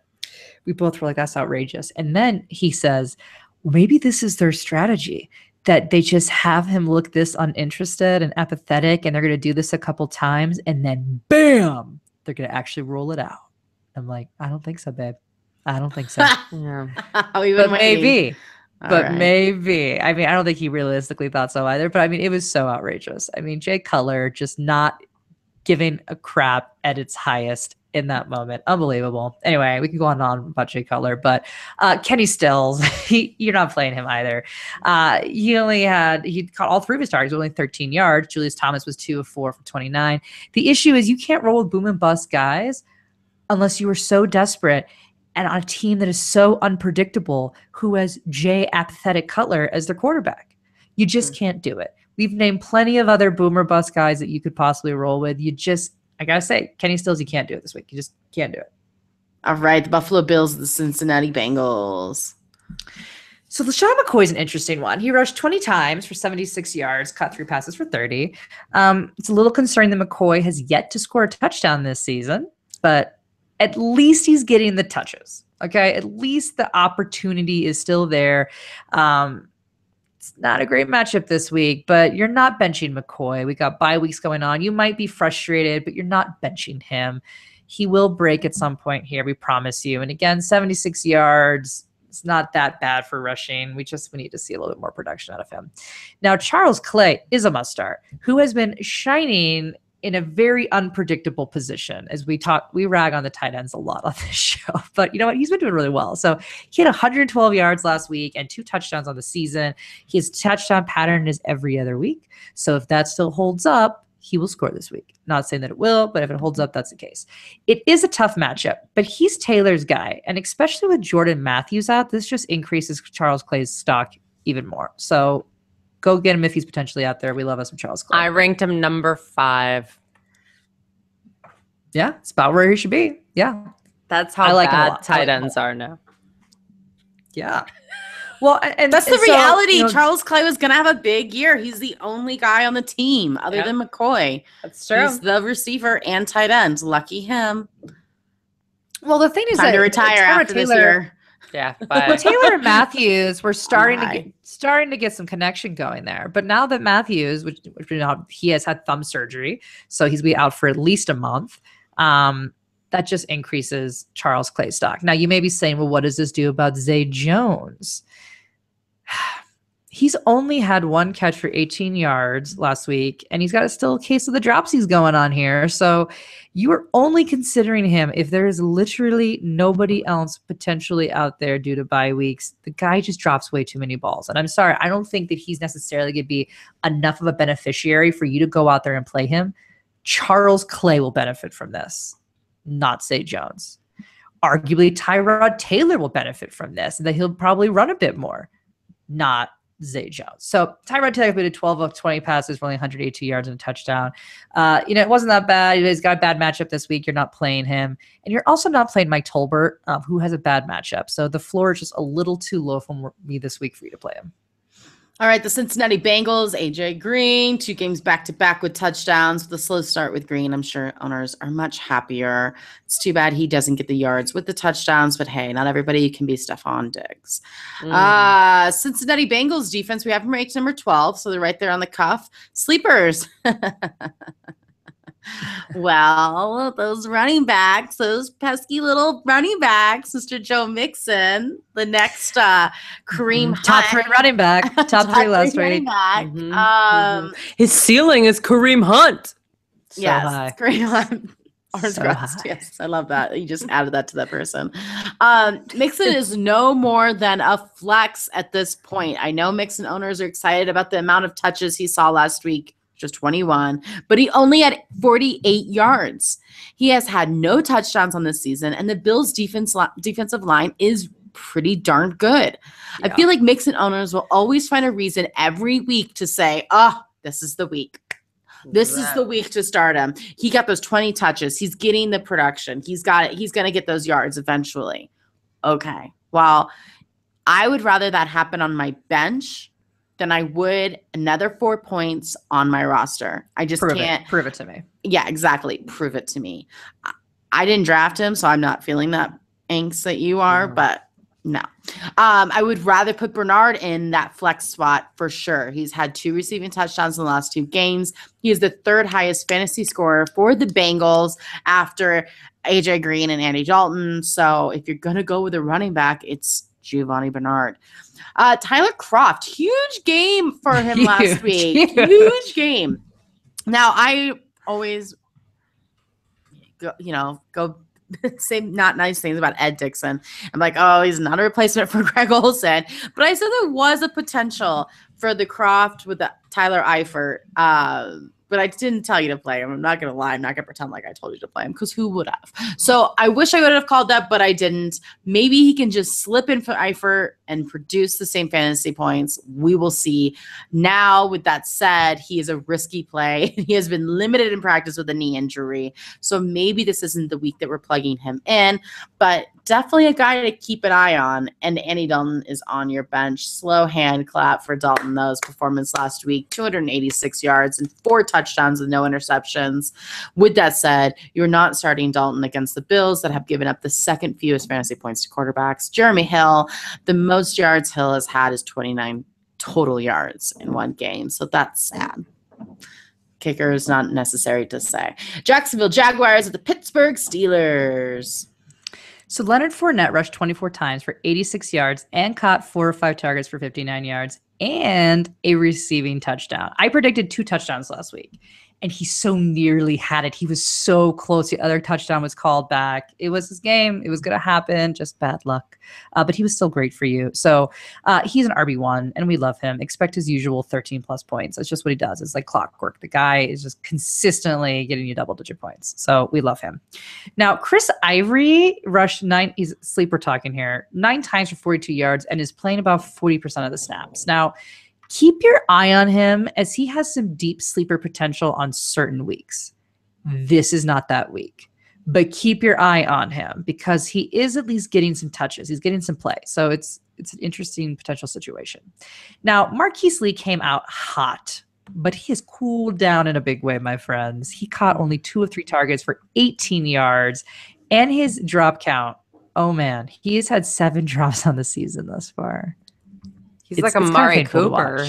we both were like, that's outrageous. And then he says, well, maybe this is their strategy, that they just have him look this uninterested and apathetic, and they're going to do this a couple times, and then bam, they're going to actually roll it out. I'm like, I don't think so, babe. I don't think so. Yeah. But maybe. Maybe. I mean, I don't think he realistically thought so either, but I mean, it was so outrageous. I mean, Jay Cutler just not giving a crap at its highest in that moment. Unbelievable. Anyway, we can go on and on about Jay Cutler, but Kenny Stills, you're not playing him either. He caught all 3 of his targets, only 13 yards. Julius Thomas was 2 of 4 for 29. The issue is you can't roll with boom and bust guys unless you are so desperate and on a team that is so unpredictable who has Jay apathetic Cutler as their quarterback. You just can't do it. We've named plenty of other boomer bust guys that you could possibly roll with. I gotta say, Kenny Stills, you can't do it this week. You just can't do it. All right, the Buffalo Bills, the Cincinnati Bengals. So LaShawn McCoy is an interesting one. He rushed 20 times for 76 yards, caught 3 passes for 30. It's a little concerning that McCoy has yet to score a touchdown this season, but at least he's getting the touches. Okay, at least the opportunity is still there. It's not a great matchup this week, but you're not benching McCoy. We got bye weeks going on. You might be frustrated, but you're not benching him. He will break at some point here, we promise you. And again, 76 yards, it's not that bad for rushing. We need to see a little bit more production out of him. Now, Charles Clay is a must start, who has been shining in a very unpredictable position. As we rag on the tight ends a lot on this show, but you know what? He's been doing really well. So he had 112 yards last week and 2 touchdowns on the season. His touchdown pattern is every other week. So if that still holds up, he will score this week. Not saying that it will, but if it holds up, that's the case. It is a tough matchup, but he's Taylor's guy. And especially with Jordan Matthews out, this just increases Charles Clay's stock even more. So go get him if he's potentially out there. We love us some Charles Clay. I ranked him number 5. Yeah, it's about where he should be. Yeah. That's how bad tight ends are now. Yeah. Well, and that's the reality. You know, Charles Clay was going to have a big year. He's the only guy on the team other than McCoy. That's true. He's the receiver and tight end. Lucky him. Well, the thing is time to retire after this year. Yeah. Well, Taylor and Matthews were starting to get some connection going there. But now that Matthews, which you know, he has had thumb surgery, so he's be out for at least a month. That just increases Charles Clay's stock. Now you may be saying, well, what does this do about Zay Jones? He's only had 1 catch for 18 yards last week, and he's got still a case of the dropsies going on here. So you are only considering him if there is literally nobody else potentially out there due to bye weeks. The guy just drops way too many balls. And I'm sorry, I don't think that he's necessarily going to be enough of a beneficiary for you to go out there and play him. Charles Clay will benefit from this, not Zay Jones. Arguably, Tyrod Taylor will benefit from this, and that he'll probably run a bit more, not Zay Jones. So Tyrod Taylor did 12 of 20 passes for only 182 yards and a touchdown. It wasn't that bad. He's got a bad matchup this week. You're not playing him. And you're also not playing Mike Tolbert, who has a bad matchup. So the floor is just a little too low for me this week for you to play him. All right, the Cincinnati Bengals, AJ Green, 2 games back-to-back with touchdowns. With a slow start with Green, I'm sure owners are much happier. It's too bad he doesn't get the yards with the touchdowns, but hey, not everybody can be Stephon Diggs. Cincinnati Bengals defense, we have them ranked number 12, so they're right there on the cuff. Sleepers. Well, those running backs, those pesky little running backs, Mr. Joe Mixon, the next Kareem Hunt. Top 3 running back. Top 3 last week. His ceiling is Kareem Hunt. So yes, high. Kareem Hunt. Yes, I love that. You just added that to that person. Mixon is no more than a flex at this point. I know Mixon owners are excited about the amount of touches he saw last week. Just 21, but he only had 48 yards. He has had no touchdowns on this season, and the Bills' defensive line is pretty darn good. Yeah. I feel like Mixon owners will always find a reason every week to say, oh, this is the week. This is the week to start him. He got those 20 touches. He's getting the production. He's got it. He's going to get those yards eventually. Okay. Well, I would rather that happen on my bench than I would another 4 points on my roster. I just can't. Prove it to me. Yeah, exactly. Prove it to me. I didn't draft him, so I'm not feeling that angst that you are, but no. I would rather put Bernard in that flex spot for sure. He's had 2 receiving touchdowns in the last 2 games. He is the 3rd highest fantasy scorer for the Bengals after AJ Green and Andy Dalton. So if you're going to go with a running back, it's Giovanni Bernard. Tyler Kroft, huge game for him last week. Huge game. Now, I always go say not nice things about Ed Dixon. I'm like, oh, he's not a replacement for Greg Olsen. But I said there was a potential for the Kroft with the Tyler Eifert but I didn't tell you to play him. I'm not going to lie. I'm not going to pretend like I told you to play him because who would have? So I wish I would have called that, but I didn't. Maybe he can just slip in for Eifert and produce the same fantasy points. We will see. Now, with that said, he is a risky play. He has been limited in practice with a knee injury. So maybe this isn't the week that we're plugging him in, but definitely a guy to keep an eye on. And Andy Dalton is on your bench. Slow hand clap for Dalton, though. His performance last week, 286 yards and 4 touchdowns with no interceptions. With that said, you're not starting Dalton against the Bills that have given up the second fewest fantasy points to quarterbacks. Jeremy Hill, the most yards Hill has had is 29 total yards in one game. So that's sad. Kicker is not necessary to say. Jacksonville Jaguars at the Pittsburgh Steelers. So Leonard Fournette rushed 24 times for 86 yards and caught 4 or 5 targets for 59 yards and a receiving touchdown. I predicted 2 touchdowns last week, and he so nearly had it. He was so close. The other touchdown was called back. It was his game. It was going to happen. Just bad luck. But he was still great for you. So he's an RB1, and we love him. Expect his usual 13-plus points. That's just what he does. It's like clockwork. The guy is just consistently getting you double-digit points. So we love him. Now, Chris Ivory rushed 9. He's sleeper talking here. 9 times for 42 yards and is playing about 40% of the snaps. Now, keep your eye on him as he has some deep sleeper potential on certain weeks. This is not that week, but keep your eye on him because he is at least getting some touches. He's getting some play. So it's an interesting potential situation. Now, Marquise Lee came out hot, but he has cooled down in a big way, my friends. He caught only 2 of 3 targets for 18 yards, and his drop count, oh man, he has had 7 drops on the season thus far. He's like a Mari Cooper.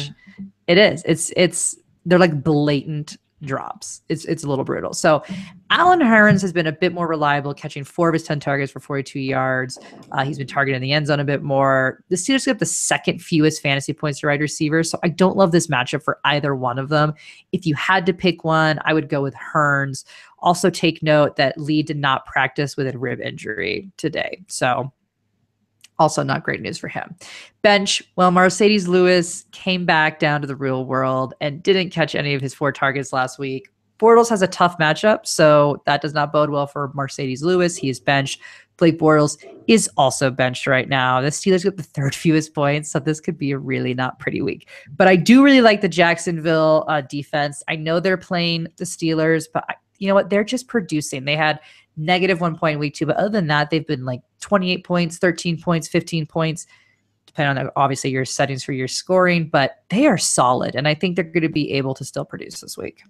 It is. They're like blatant drops. It's a little brutal. So Alan Hearns has been a bit more reliable, catching 4 of his 10 targets for 42 yards. He's been targeted in the end zone a bit more. The Steelers get the second fewest fantasy points to wide receivers. So I don't love this matchup for either one of them. If you had to pick one, I would go with Hearns. Also take note that Lee did not practice with a rib injury today. So also not great news for him. Bench, well, Mercedes Lewis came back down to the real world and didn't catch any of his 4 targets last week. Bortles has a tough matchup, so that does not bode well for Mercedes Lewis. He is benched. Blake Bortles is also benched right now. The Steelers get the 3rd fewest points, so this could be a really not pretty week. But I do really like the Jacksonville defense. I know they're playing the Steelers, but you know what? They're just producing. They had -1 point in week 2, but other than that, they've been like 28 points, 13 points, 15 points, depending on obviously your settings for your scoring, but they are solid. And I think they're going to be able to still produce this week.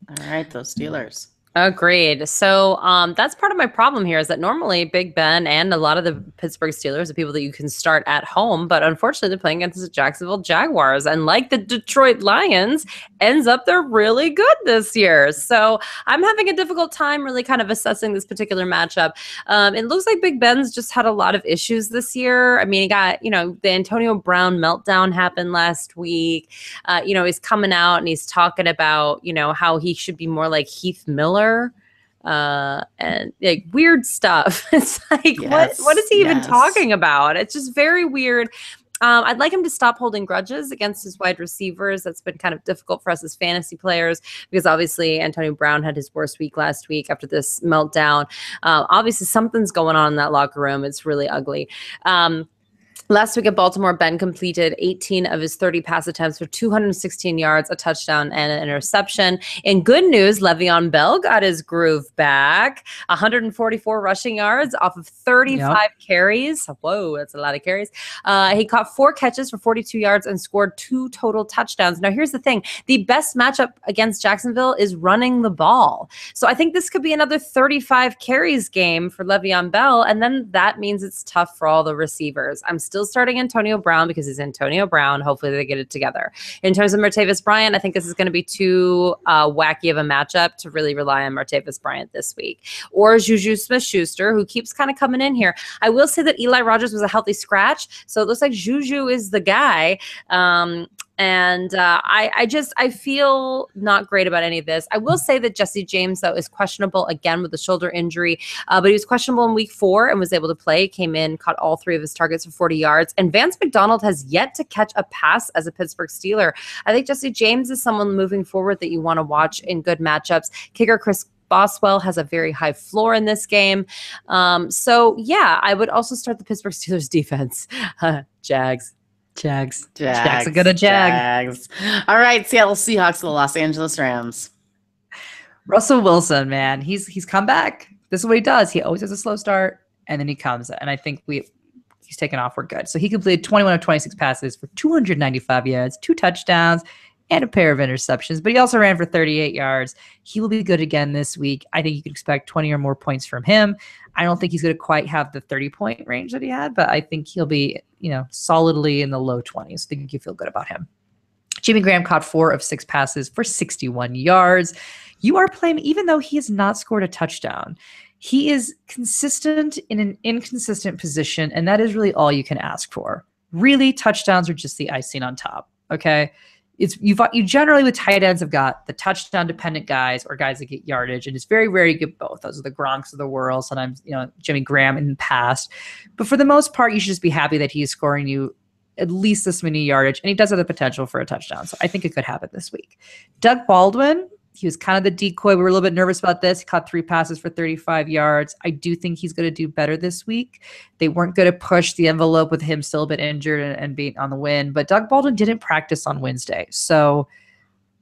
All right, those Steelers. Agreed. So that's part of my problem here is that normally Big Ben and a lot of the Pittsburgh Steelers are people that you can start at home, but unfortunately they're playing against the Jacksonville Jaguars. And like the Detroit Lions, ends up they're really good this year. So I'm having a difficult time really kind of assessing this particular matchup. It looks like Big Ben's just had a lot of issues this year. I mean, he got, the Antonio Brown meltdown happened last week. He's coming out and he's talking about, how he should be more like Heath Miller. And like weird stuff. It's like, what is he even talking about? It's just very weird. I'd like him to stop holding grudges against his wide receivers. That's been kind of difficult for us as fantasy players because obviously Antonio Brown had his worst week last week after this meltdown. Obviously something's going on in that locker room. It's really ugly. Last week at Baltimore, Ben completed 18 of his 30 pass attempts for 216 yards, a touchdown, and an interception. In good news, Le'Veon Bell got his groove back. 144 rushing yards off of 35 carries. Whoa, that's a lot of carries. He caught 4 catches for 42 yards and scored 2 total touchdowns. Now, here's the thing. The best matchup against Jacksonville is running the ball. So I think this could be another 35 carries game for Le'Veon Bell, and then that means it's tough for all the receivers. I'm still starting Antonio Brown because he's Antonio Brown. Hopefully they get it together. In terms of Martavis Bryant, I think this is going to be too wacky of a matchup to really rely on Martavis Bryant this week. Or Juju Smith-Schuster, who keeps kind of coming in here. I will say that Eli Rogers was a healthy scratch, so it looks like Juju is the guy. And I feel not great about any of this. I will say that Jesse James, though, is questionable again with a shoulder injury, but he was questionable in week 4 and was able to play, came in, caught all 3 of his targets for 40 yards. And Vance McDonald has yet to catch a pass as a Pittsburgh Steeler. I think Jesse James is someone moving forward that you want to watch in good matchups. Kicker Chris Boswell has a very high floor in this game. So, yeah, I would also start the Pittsburgh Steelers defense. Jags. Jags are good at Jags. All right, Seattle Seahawks, the Los Angeles Rams. Russell Wilson, man, he's come back. This is what he does. He always has a slow start, and then he comes. And I think he's taken off. We're good. So he completed 21 of 26 passes for 295 yards, 2 touchdowns, and a pair of interceptions. But he also ran for 38 yards. He will be good again this week. I think you could expect 20 or more points from him. I don't think he's going to quite have the 30-point range that he had, but I think he'll be, solidly in the low 20s. I think you feel good about him. Jimmy Graham caught 4 of 6 passes for 61 yards. You are playing, even though he has not scored a touchdown, he is consistent in an inconsistent position, and that is really all you can ask for. Really, touchdowns are just the icing on top, okay? You generally with tight ends have got the touchdown dependent guys or guys that get yardage, and it's very rare you get both. Those are the Gronks of the world. Sometimes, Jimmy Graham in the past, but for the most part, you should just be happy that he's scoring you at least this many yardage, and he does have the potential for a touchdown. So I think it could happen this week. Doug Baldwin, he was kind of the decoy. We were a little bit nervous about this. He caught 3 passes for 35 yards. I do think he's going to do better this week. They weren't going to push the envelope with him still a bit injured and being on the win. But Doug Baldwin didn't practice on Wednesday. So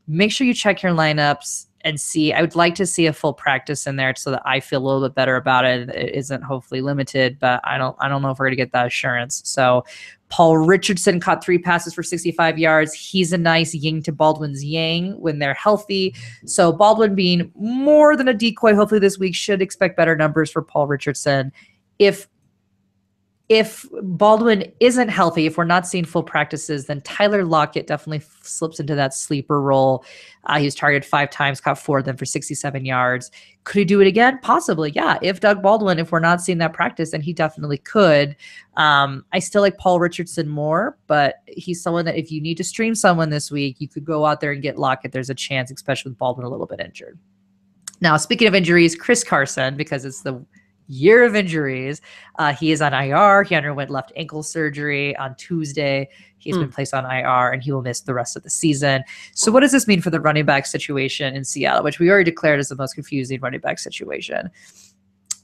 make sure you check your lineups and see. I would like to see a full practice in there so that I feel a little bit better about it. It isn't hopefully limited, but I don't know if we're going to get that assurance. So Paul Richardson caught 3 passes for 65 yards. He's a nice yin to Baldwin's yang when they're healthy. So Baldwin being more than a decoy, hopefully this week should expect better numbers for Paul Richardson. If Baldwin isn't healthy, if we're not seeing full practices, then Tyler Lockett definitely slips into that sleeper role. He was targeted 5 times, caught 4 of them for 67 yards. Could he do it again? Possibly, yeah. If we're not seeing that practice, then he definitely could. I still like Paul Richardson more, but he's someone that if you need to stream someone this week, you could go out there and get Lockett. There's a chance, especially with Baldwin a little bit injured. Now, speaking of injuries, Chris Carson, because it's the year of injuries. He is on IR. He underwent left ankle surgery on Tuesday. He's been placed on IR, and he will miss the rest of the season. So what does this mean for the running back situation in Seattle, which we already declared as the most confusing running back situation?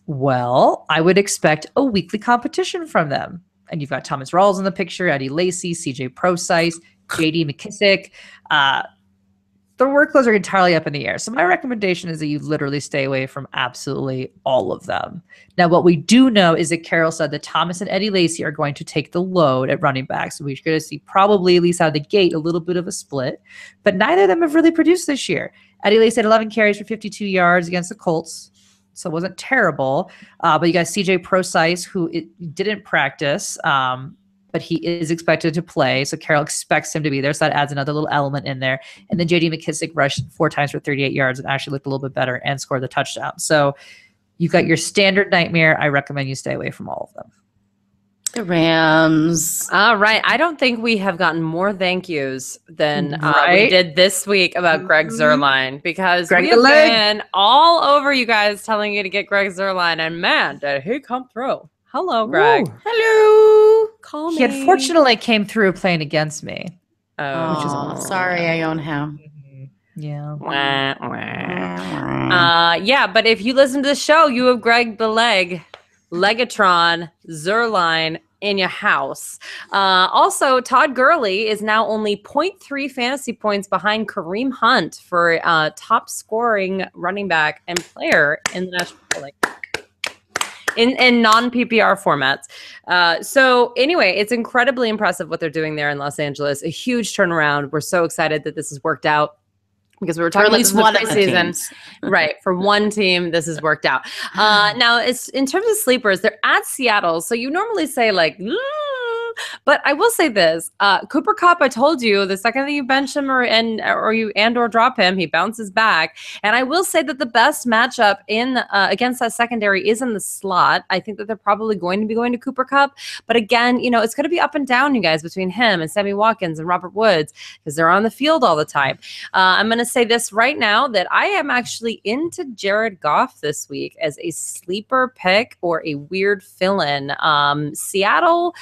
Well, I would expect a weekly competition from them. And you've got Thomas Rawls in the picture, Eddie Lacy, CJ Procise, JD McKissick. The workloads are entirely up in the air. So my recommendation is that you literally stay away from absolutely all of them. Now, what we do know is that Carroll said that Thomas and Eddie Lacy are going to take the load at running back. So we're going to see probably, at least out of the gate, a little bit of a split. But neither of them have really produced this year. Eddie Lacy had 11 carries for 52 yards against the Colts. So it wasn't terrible. But you got CJ Procise, who didn't practice, but he is expected to play. So Carroll expects him to be there. So that adds another little element in there. And then JD McKissick rushed 4 times for 38 yards and actually looked a little bit better and scored the touchdown. So you've got your standard nightmare. I recommend you stay away from all of them. The Rams. All right. I don't think we have gotten more thank yous than we did this week about Greg Zuerlein, because we have been all over you guys telling you to get Greg Zuerlein, and man, did he come through. Hello, Greg. Ooh. Hello. Call me. He unfortunately came through playing against me. Oh, sorry, I own him. Yeah. Yeah, but if you listen to the show, you have Greg the Legatron Zuerlein in your house. Also, Todd Gurley is now only 0.3 fantasy points behind Kareem Hunt for top scoring running back and player in the National Football League. In non-PPR formats. So anyway, it's incredibly impressive what they're doing there in Los Angeles. A huge turnaround. We're so excited that this has worked out, because we were talking about this in the preseason. Right. For one team, this has worked out. Now, it's in terms of sleepers, they're at Seattle. So you normally say like, But I will say this, Cooper Kupp, I told you, the second that you bench him or drop him, he bounces back. And I will say that the best matchup in against that secondary is in the slot. I think that they're probably going to be going to Cooper Kupp. But again, it's going to be up and down, you guys, between him and Sammy Watkins and Robert Woods because they're on the field all the time. I'm going to say this right now that I am actually into Jared Goff this week as a sleeper pick or a weird fill-in. Seattle,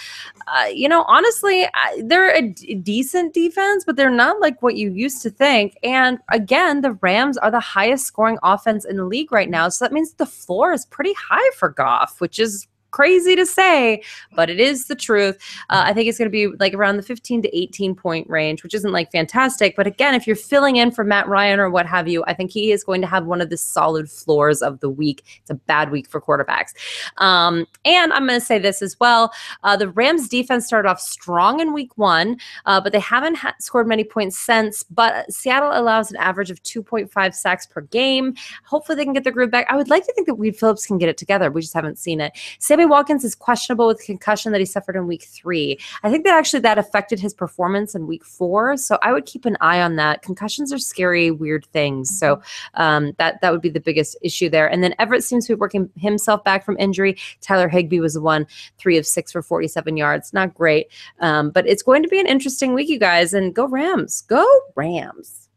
honestly, they're a decent defense, but they're not like what you used to think. And again, the Rams are the highest scoring offense in the league right now. So that means the floor is pretty high for Goff, which is crazy to say, but it is the truth. I think it's going to be like around the 15 to 18 point range, which isn't like fantastic. But again, if you're filling in for Matt Ryan or what have you, I think he is going to have one of the solid floors of the week. It's a bad week for quarterbacks. And I'm going to say this as well. The Rams defense started off strong in week 1, but they haven't scored many points since. But Seattle allows an average of 2.5 sacks per game. Hopefully they can get their groove back. I would like to think that Reed Phillips can get it together. We just haven't seen it. Sammy Watkins is questionable with concussion that he suffered in week 3. I think that affected his performance in week 4. So I would keep an eye on that. Concussions are scary, weird things. So that would be the biggest issue there. And then Everett seems to be working himself back from injury. Tyler Higbee was the one, 3 of 6 for 47 yards. Not great. But it's going to be an interesting week, you guys. And go Rams. Go Rams.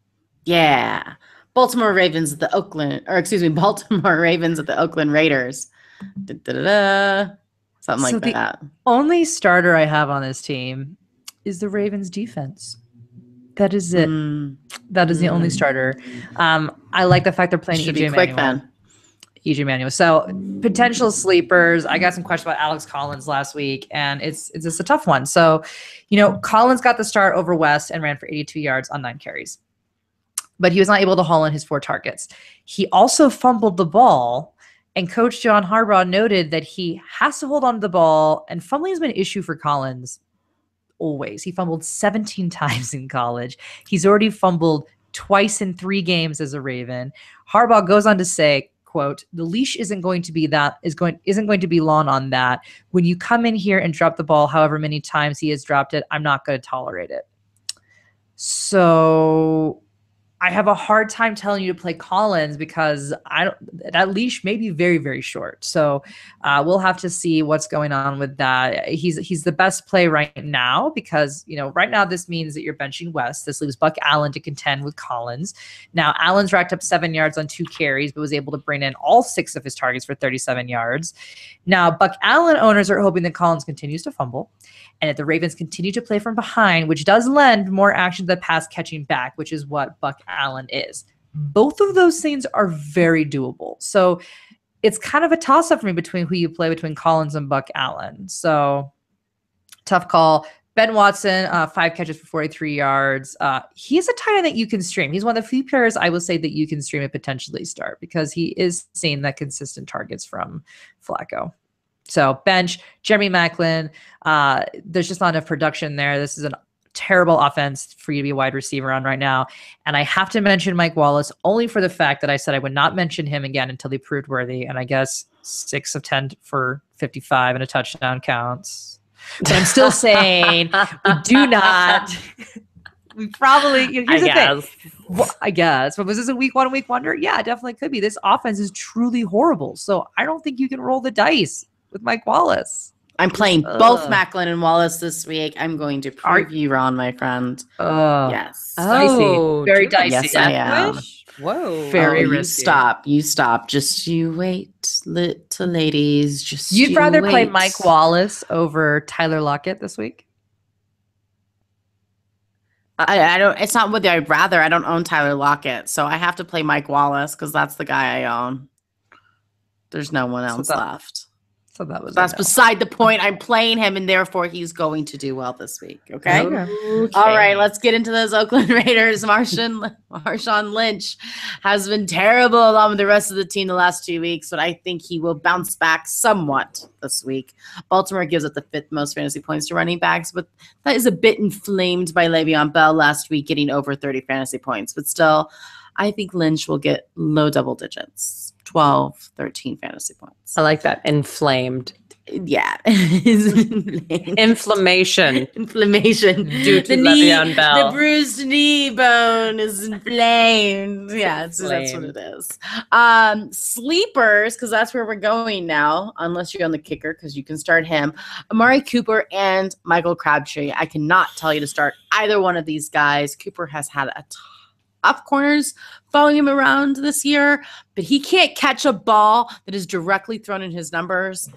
Yeah. Baltimore Ravens at the Oakland Raiders. Something like that. The only starter I have on this team is the Ravens defense. That is it. That is the only starter. I like the fact they're playing EJ Manuel. So potential sleepers. I got some questions about Alex Collins last week, and it's just a tough one. So, Collins got the start over West and ran for 82 yards on 9 carries. But he was not able to haul in his 4 targets. He also fumbled the ball. And Coach John Harbaugh noted that he has to hold on to the ball, and fumbling has been an issue for Collins always. He fumbled 17 times in college. He's already fumbled twice in 3 games as a Raven. Harbaugh goes on to say, quote, "The leash isn't going to be long on that. When you come in here and drop the ball however many times he has dropped it, I'm not going to tolerate it." So I have a hard time telling you to play Collins because that leash may be very, very short. So we'll have to see what's going on with that. He's the best play right now because, right now this means that you're benching West. This leaves Buck Allen to contend with Collins. Now, Allen's racked up 7 yards on 2 carries, but was able to bring in all 6 of his targets for 37 yards. Now, Buck Allen owners are hoping that Collins continues to fumble and that the Ravens continue to play from behind, which does lend more action to the pass catching back, which is what Buck Allen is. Both of those things are very doable. So it's kind of a toss-up for me between who you play between Collins and Buck Allen. So tough call. Ben Watson, 5 catches for 43 yards. He's a tight end that you can stream. He's one of the few players I will say that you can stream and potentially start because he is seeing that consistent targets from Flacco. So bench, Jeremy Maclin. There's just not enough production there. This is a terrible offense for you to be a wide receiver on right now. And I have to mention Mike Wallace only for the fact that I said I would not mention him again until he proved worthy. And I guess 6 of 10 for 55 and a touchdown counts. But I'm still saying we do not. We probably, here's the thing. Well, I guess. But was this a week 1 week wonder? Yeah, it definitely could be. This offense is truly horrible. So I don't think you can roll the dice with Mike Wallace. I'm playing both Macklin and Wallace this week. I'm going to prove you wrong, my friend. Yes. Dicey. Very dicey. Yes, I am. Whoa. Very risky. You stop. Just you wait, little ladies. Just You'd rather play Mike Wallace over Tyler Lockett this week? I don't. It's not whether I'd rather. I don't own Tyler Lockett, so I have to play Mike Wallace because that's the guy I own. There's no one else left. So that's beside the point. I'm playing him, and therefore he's going to do well this week. Okay? All right, let's get into those Oakland Raiders. Marshawn Lynch has been terrible along with the rest of the team the last 2 weeks, but I think he will bounce back somewhat this week. Baltimore gives up the 5th most fantasy points to running backs, but that is a bit inflamed by Le'Veon Bell last week getting over 30 fantasy points. But still, I think Lynch will get low double digits. 12, 13 fantasy points. I like that. Inflamed. Yeah. Inflammation due to Le'Veon Bell. The bruised knee bone is inflamed. Yeah, that's what it is. Sleepers, because that's where we're going now, unless you're on the kicker, because you can start him. Amari Cooper and Michael Crabtree. I cannot tell you to start either one of these guys. Cooper has had a tough corners following him around this year, but he can't catch a ball that is directly thrown in his numbers.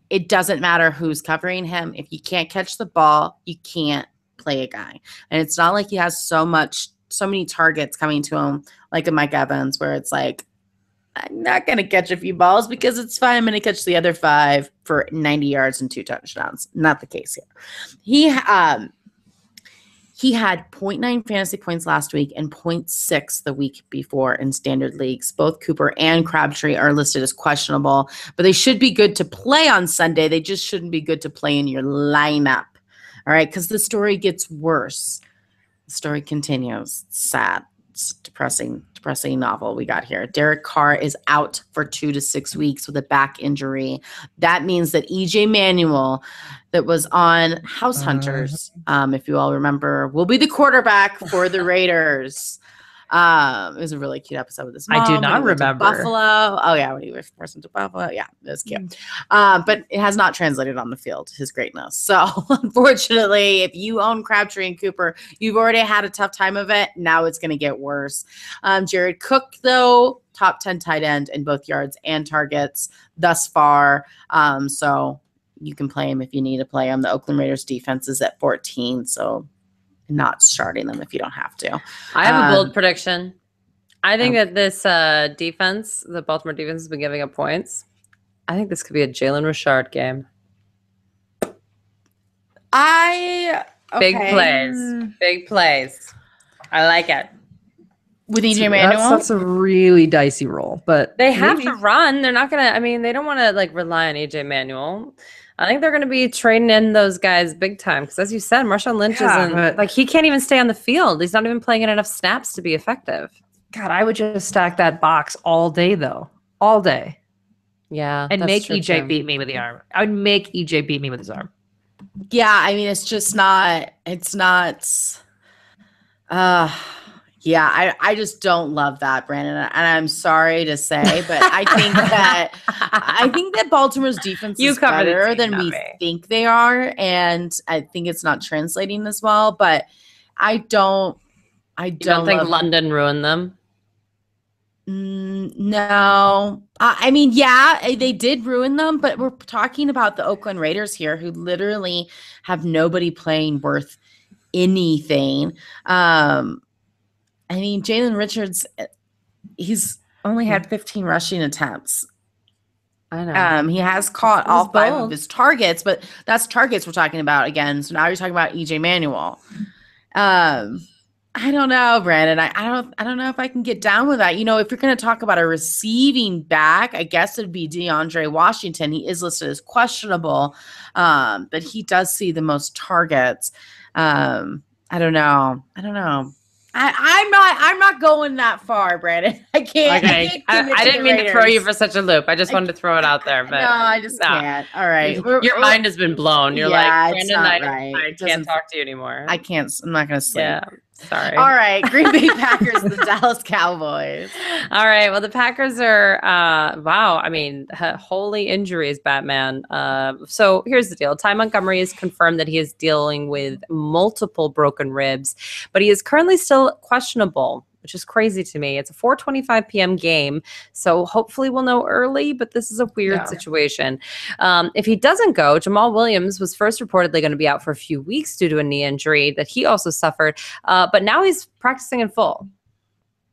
It doesn't matter who's covering him. If you can't catch the ball, you can't play a guy. And it's not like he has so many targets coming to him like a Mike Evans, where it's like, I'm not going to catch a few balls because it's fine. I'm going to catch the other 5 for 90 yards and 2 touchdowns. Not the case here. He had 0.9 fantasy points last week and 0.6 the week before in standard leagues. Both Cooper and Crabtree are listed as questionable, but they should be good to play on Sunday. They just shouldn't be good to play in your lineup. All right, because the story gets worse. The story continues. It's sad. It's depressing novel we got here. Derek Carr is out for 2 to 6 weeks with a back injury. That means that EJ Manuel, that was on House Hunters, if you all remember, will be the quarterback for the Raiders. It was a really cute episode with this mom. I do not remember. Buffalo. Oh, yeah, when he was forced into Buffalo. Yeah, it was cute. But it has not translated on the field, his greatness. So, unfortunately, if you own Crabtree and Cooper, you've already had a tough time of it. Now it's going to get worse. Jared Cook, though, top 10 tight end in both yards and targets thus far. So you can play him if you need to play him. The Oakland Raiders defense is at 14, so not starting them if you don't have to. I have a bold prediction. I think that this defense, the Baltimore defense, has been giving up points. I think this could be a Jalen Richard game. Big plays. I like it. With EJ Manuel? That's a really dicey roll, but they have to run. They're not going to, they don't want to rely on EJ Manuel. I think they're going to be trading in those guys big time because, as you said, Marshawn Lynch isn't he can't even stay on the field. He's not even playing in enough snaps to be effective. God, I would just stack that box all day, though, all day. Yeah, and make EJ beat me with the arm. I would make EJ beat me with his arm. Yeah, it's just not. It's not. Yeah, I just don't love that, Brandon, and I'm sorry to say, but I think that Baltimore's defense is better than we think they are, and I think it's not translating as well. But I don't think London ruined them. No, yeah, they did ruin them, but we're talking about the Oakland Raiders here, who literally have nobody playing worth anything. Jalen Richards, he's only had 15 rushing attempts. I know. He has caught all 5 of his targets, but that's targets we're talking about again. So now you're talking about EJ Manuel. I don't know, Brandon. I don't know if I can get down with that. If you're going to talk about a receiving back, I guess it'd be DeAndre Washington. He is listed as questionable, but he does see the most targets. I don't know. I'm not going that far, Brandon. I can't. Okay. I didn't mean to throw you for such a loop. I just wanted to throw it out there, but no, I just can't. All right, your mind has been blown. You're Brandon, I can't talk to you anymore. I can't. I'm not going to sleep. Yeah. Sorry. All right. Green Bay Packers, the Dallas Cowboys. All right. Well, the Packers are, holy injuries, Batman. So here's the deal. Ty Montgomery has confirmed that he is dealing with multiple broken ribs, but he is currently still questionable, which is crazy to me. It's a 4:25 p.m. game, so hopefully we'll know early, but this is a weird situation. If he doesn't go, Jamal Williams was first reportedly going to be out for a few weeks due to a knee injury that he also suffered, but now he's practicing in full.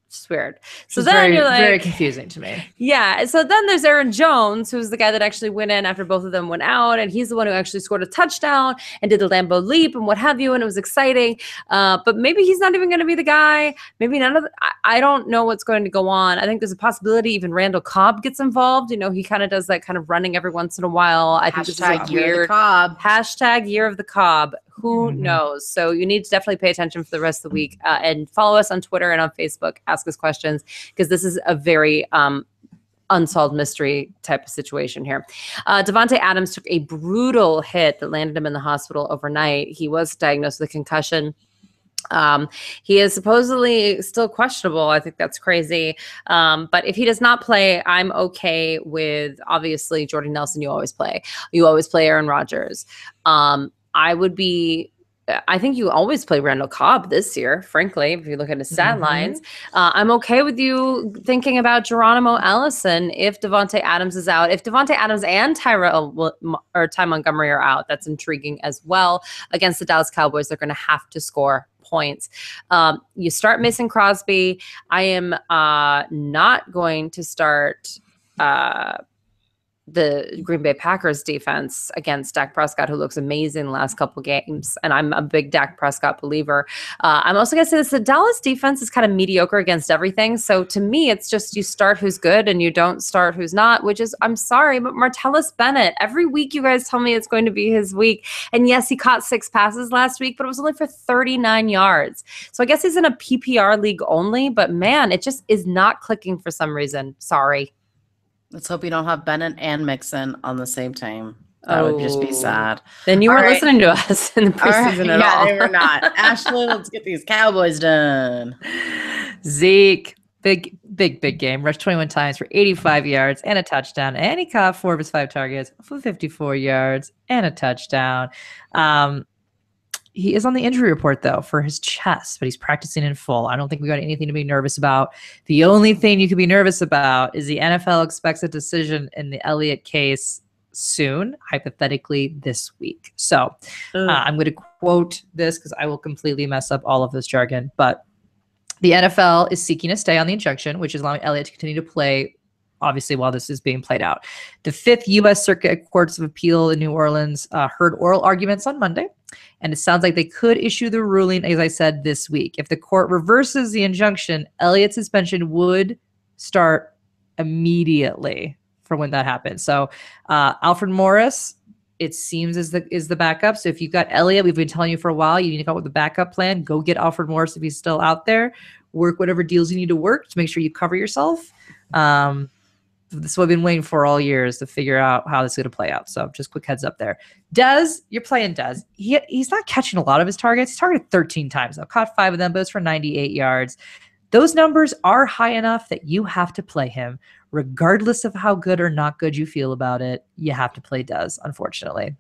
It's weird. So then you're like, very confusing to me. Yeah. So then there's Aaron Jones, who's the guy that actually went in after both of them went out, and he's the one who actually scored a touchdown and did the Lambeau leap and what have you, and it was exciting. But maybe he's not even going to be the guy. Maybe none of I don't know what's going to go on. I think there's a possibility even Randall Cobb gets involved. He kind of does that kind of running every once in a while. I think this is a weird hashtag Year of the Cobb. Who knows? So you need to definitely pay attention for the rest of the week and follow us on Twitter and on Facebook. Ask us questions because this is a very unsolved mystery type of situation here. Davante Adams took a brutal hit that landed him in the hospital overnight. He was diagnosed with a concussion. He is supposedly still questionable. I think that's crazy. But if he does not play, I'm okay with, obviously, Jordy Nelson. You always play. You always play Aaron Rodgers. I think you always play Randall Cobb this year, frankly, if you look at his stat lines. I'm okay with you thinking about Geronimo Allison if Davante Adams is out. If Davante Adams and Ty Montgomery are out, that's intriguing as well. Against the Dallas Cowboys, they're going to have to score points. You start Mason Crosby. I am not going to start the Green Bay Packers defense against Dak Prescott, who looks amazing the last couple games. And I'm a big Dak Prescott believer. I'm also going to say this, the Dallas defense is kind of mediocre against everything. So to me, it's just you start who's good and you don't start who's not, which is, I'm sorry, but Martellus Bennett, every week you guys tell me it's going to be his week. And yes, he caught 6 passes last week, but it was only for 39 yards. So I guess he's in a PPR league only, but man, it just is not clicking for some reason. Sorry. Let's hope you don't have Bennett and Mixon on the same team. That would just be sad. Then you weren't listening to us in the preseason at all. Yeah, they were not. Ashley, let's get these Cowboys done. Zeke, big game. Rushed 21 times for 85 yards and a touchdown. And he caught 4 of his 5 targets for 54 yards and a touchdown. He is on the injury report, though, for his chest, but he's practicing in full. I don't think we got anything to be nervous about. The only thing you could be nervous about is the NFL expects a decision in the Elliott case soon, hypothetically this week. So I'm going to quote this because I will completely mess up all of this jargon. But the NFL is seeking a stay on the injunction, which is allowing Elliott to continue to play, obviously, while this is being played out. The 5th U.S. Circuit Courts of Appeal in New Orleans heard oral arguments on Monday. And it sounds like they could issue the ruling, as I said, this week. If the court reverses the injunction, Elliott's suspension would start immediately for when that happens. So Alfred Morris, it seems, is the backup. So if you've got Elliott, we've been telling you for a while, you need to come up with a backup plan. Go get Alfred Morris if he's still out there. Work whatever deals you need to work to make sure you cover yourself. This is what I've been waiting for all years to figure out how this is going to play out. So just quick heads up there. Dez, you're playing Dez. He's not catching a lot of his targets. He's targeted 13 times though. Caught 5 of them, but it's for 98 yards. Those numbers are high enough that you have to play him. Regardless of how good or not good you feel about it, you have to play Dez, unfortunately.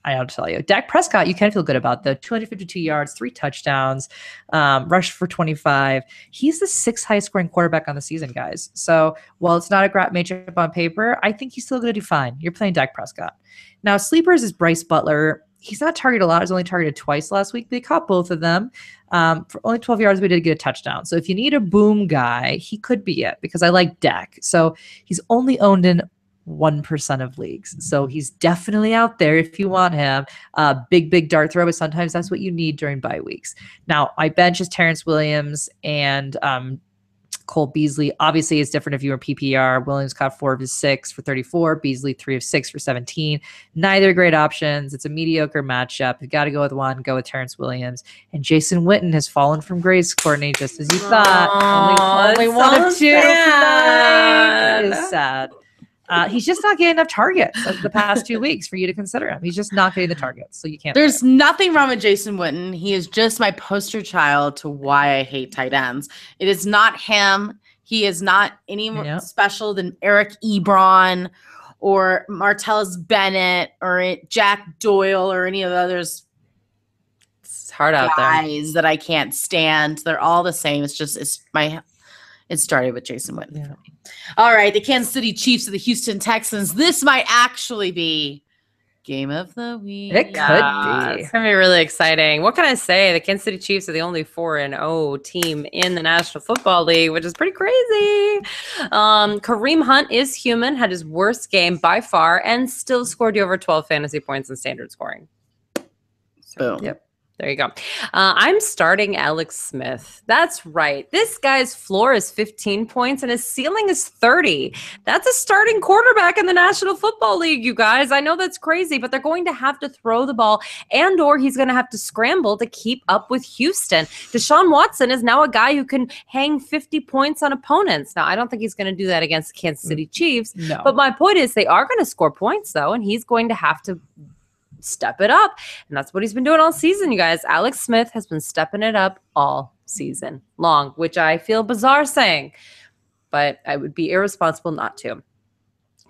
I have to tell you. Dak Prescott, you can feel good about the 252 yards, 3 touchdowns, rushed for 25. He's the 6th highest scoring quarterback on the season, guys. So while it's not a great matchup on paper, I think he's still going to do fine. You're playing Dak Prescott. Now, sleepers is Bryce Butler. He's not targeted a lot. He was only targeted twice last week. They caught both of them. For only 12 yards, we did get a touchdown. So if you need a boom guy, he could be it because I like Dak. So he's only owned in 1% of leagues. So he's definitely out there if you want him. Big dart throw, but sometimes that's what you need during bye weeks. Now, my bench is Terrence Williams and Cole Beasley. Obviously, it's different if you were PPR. Williams caught 4 of his 6 for 34. Beasley 3 of 6 for 17. Neither great options. It's a mediocre matchup. You got to go with one. Go with Terrence Williams. And Jason Witten has fallen from grace, Courtney, just as you thought. Only one of 2 tonight. It is sad. He's just not getting enough targets the past 2 weeks for you to consider him. He's just not getting the targets, so you can't. There's nothing wrong with Jason Witten. He is just my poster child to why I hate tight ends. It is not him. He is not any more special than Eric Ebron or Martellus Bennett or Jack Doyle or any of the others. It's hard out there. Guys that I can't stand. They're all the same. It started with Jason Witten. Yeah. All right, the Kansas City Chiefs of the Houston Texans. This might actually be game of the week. It could be. It's going to be really exciting. What can I say? The Kansas City Chiefs are the only 4-0 team in the National Football League, which is pretty crazy. Kareem Hunt is human, had his worst game by far, and still scored you over 12 fantasy points in standard scoring. Boom. Yep. There you go. I'm starting Alex Smith. That's right. This guy's floor is 15 points and his ceiling is 30. That's a starting quarterback in the National Football League, you guys. I know that's crazy, but they're going to have to throw the ball or he's going to have to scramble to keep up with Houston. Deshaun Watson is now a guy who can hang 50 points on opponents. Now, I don't think he's going to do that against the Kansas City Chiefs. No. But my point is they are going to score points, though, and he's going to have to step it up. And that's what he's been doing all season, you guys. Alex Smith has been stepping it up all season long, which I feel bizarre saying, but I would be irresponsible not to.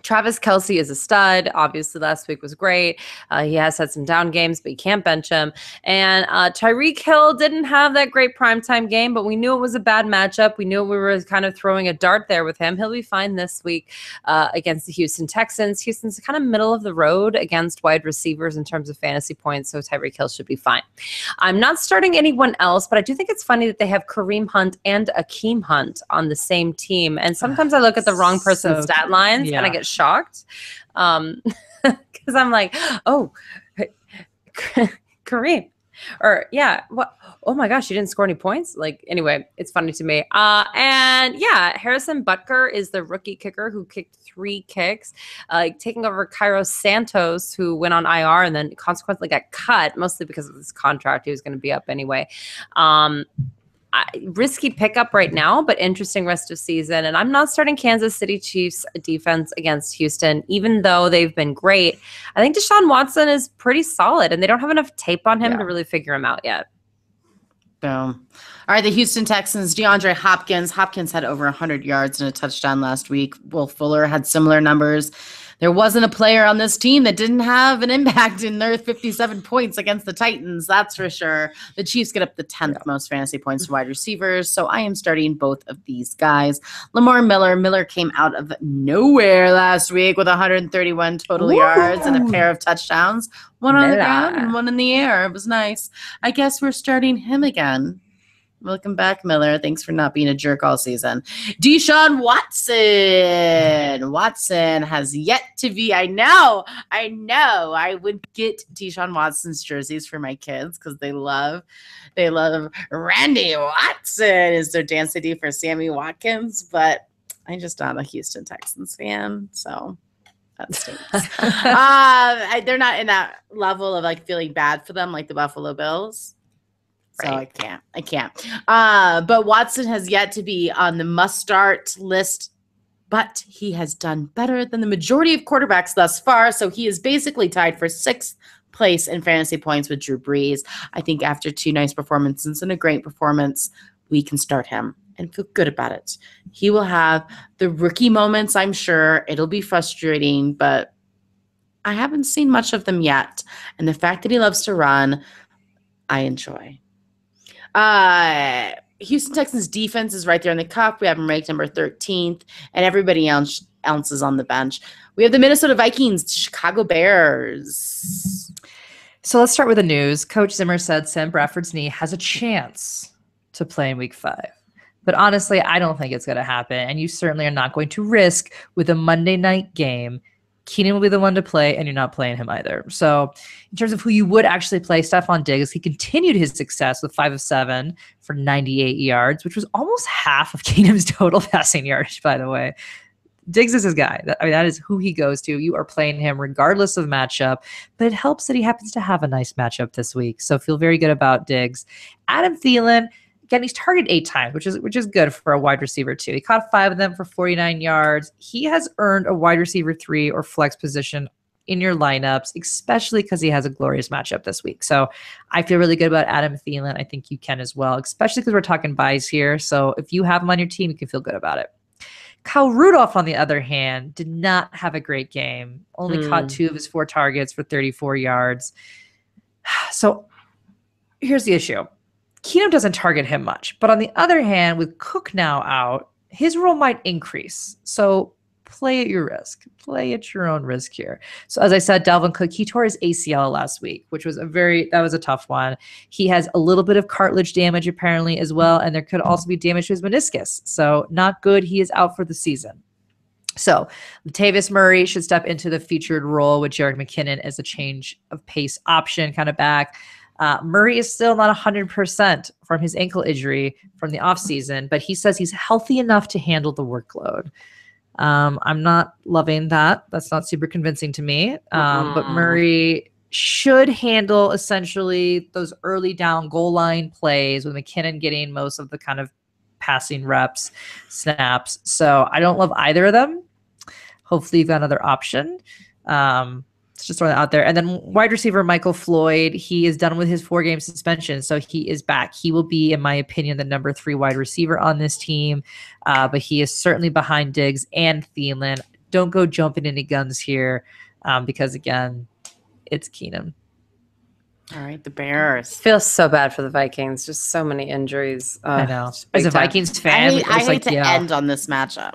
Travis Kelce is a stud. Obviously, last week was great. He has had some down games, but you can't bench him. And Tyreek Hill didn't have that great primetime game, but we knew it was a bad matchup. We knew we were kind of throwing a dart there with him. He'll be fine this week against the Houston Texans. Houston's kind of middle of the road against wide receivers in terms of fantasy points, so Tyreek Hill should be fine. I'm not starting anyone else, but I do think it's funny that they have Kareem Hunt and Akeem Hunt on the same team. And sometimes I look at the wrong person's stat lines and I get shocked because I'm like, oh, Kareem, or yeah, what? Oh my gosh, you didn't score any points. Like, anyway, it's funny to me. And yeah, Harrison Butker is the rookie kicker who kicked 3 kicks, taking over Cairo Santos, who went on IR and then consequently got cut, mostly because of his contract. He was going to be up anyway. Risky pickup right now, but interesting rest of season. And I'm not starting Kansas City Chiefs defense against Houston, even though they've been great. I think Deshaun Watson is pretty solid, and they don't have enough tape on him to really figure him out yet. Boom. All right, the Houston Texans, DeAndre Hopkins. Hopkins had over 100 yards and a touchdown last week. Will Fuller had similar numbers. There wasn't a player on this team that didn't have an impact in their 57 points against the Titans, that's for sure. The Chiefs get up the 10th most fantasy points to wide receivers, so I am starting both of these guys. Lamar Miller. Miller came out of nowhere last week with 131 total yards and a pair of touchdowns. One on the ground and one in the air. It was nice. I guess we're starting him again. Welcome back, Miller. Thanks for not being a jerk all season. Deshaun Watson. Watson has yet to be. I know. I would get Deshaun Watson's jerseys for my kids because they love Randy Watson is their dance ID for Sammy Watkins, but I'm just not a Houston Texans fan, so that stinks. They're not in that level of like feeling bad for them like the Buffalo Bills. So I can't. But Watson has yet to be on the must-start list, but he has done better than the majority of quarterbacks thus far. So he is basically tied for 6th place in fantasy points with Drew Brees. I think after 2 nice performances and a great performance, we can start him and feel good about it. He will have the rookie moments, I'm sure. It'll be frustrating, but I haven't seen much of them yet. And the fact that he loves to run, I enjoy. Houston Texans defense is right there in the cup. We have them ranked number 13th, and everybody else is on the bench. We have the Minnesota Vikings, Chicago Bears. So let's start with the news. Coach Zimmer said Sam Bradford's knee has a chance to play in week 5. But honestly, I don't think it's going to happen, and you certainly are not going to risk with a Monday night game. Keenan will be the one to play, and you're not playing him either. So in terms of who you would actually play, Stephon Diggs, he continued his success with 5 of 7 for 98 yards, which was almost half of Keenan's total passing yardage, by the way. Diggs is his guy. That is who he goes to. You are playing him regardless of matchup, but it helps that he happens to have a nice matchup this week. So feel very good about Diggs. Adam Thielen, again, he's targeted 8 times, which is good for a wide receiver too. He caught 5 of them for 49 yards. He has earned a wide receiver 3 or flex position in your lineups, especially because he has a glorious matchup this week. So I feel really good about Adam Thielen. I think you can as well, especially because we're talking buys here. So if you have him on your team, you can feel good about it. Kyle Rudolph, on the other hand, did not have a great game. Only caught 2 of his 4 targets for 34 yards. So here's the issue. Keenum doesn't target him much. But on the other hand, with Cook now out, his role might increase. So play at your risk. Play at your own risk here. So as I said, Dalvin Cook, he tore his ACL last week, which was that was a tough one. He has a little bit of cartilage damage apparently as well, and there could also be damage to his meniscus. So not good. He is out for the season. So Latavius Murray should step into the featured role with Jerick McKinnon as a change of pace option kind of back. Murray is still not 100% from his ankle injury from the offseason, but he says he's healthy enough to handle the workload. I'm not loving that. That's not super convincing to me. But Murray should handle essentially those early down goal line plays with McKinnon getting most of the kind of passing reps, snaps. So I don't love either of them. Hopefully you've got another option. Let's just throw that out there. And then wide receiver Michael Floyd, he is done with his 4-game suspension, so he is back. He will be, in my opinion, the number 3 wide receiver on this team, but he is certainly behind Diggs and Thielen. Don't go jumping into guns here because, again, it's Keenum. All right, the Bears. Feels so bad for the Vikings. Just so many injuries. I know. As a Vikings fan, I hate to end on this matchup.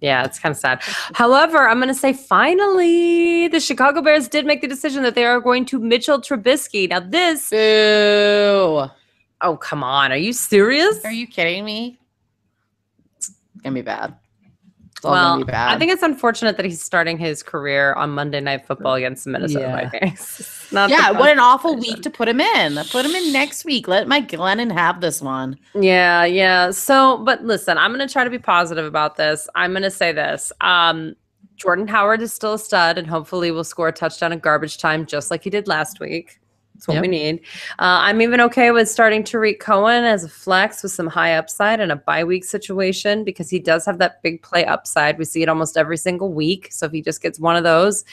Yeah, it's kind of sad. However, I'm going to say finally the Chicago Bears did make the decision that they are going to Mitchell Trubisky. Now this... Boo. Oh, come on. Are you serious? Are you kidding me? It's going to be bad. It's all going to be bad. I think it's unfortunate that he's starting his career on Monday Night Football against the Minnesota Vikings. What an awful week to put him in. Put him in next week. Let Mike Glennon have this one. Yeah. So, but listen, I'm going to try to be positive about this. I'm going to say this. Jordan Howard is still a stud, and hopefully will score a touchdown in garbage time just like he did last week. That's what we need. I'm even okay with starting Tariq Cohen as a flex with some high upside in a bye week situation because he does have that big play upside. We see it almost every single week. So if he just gets one of those,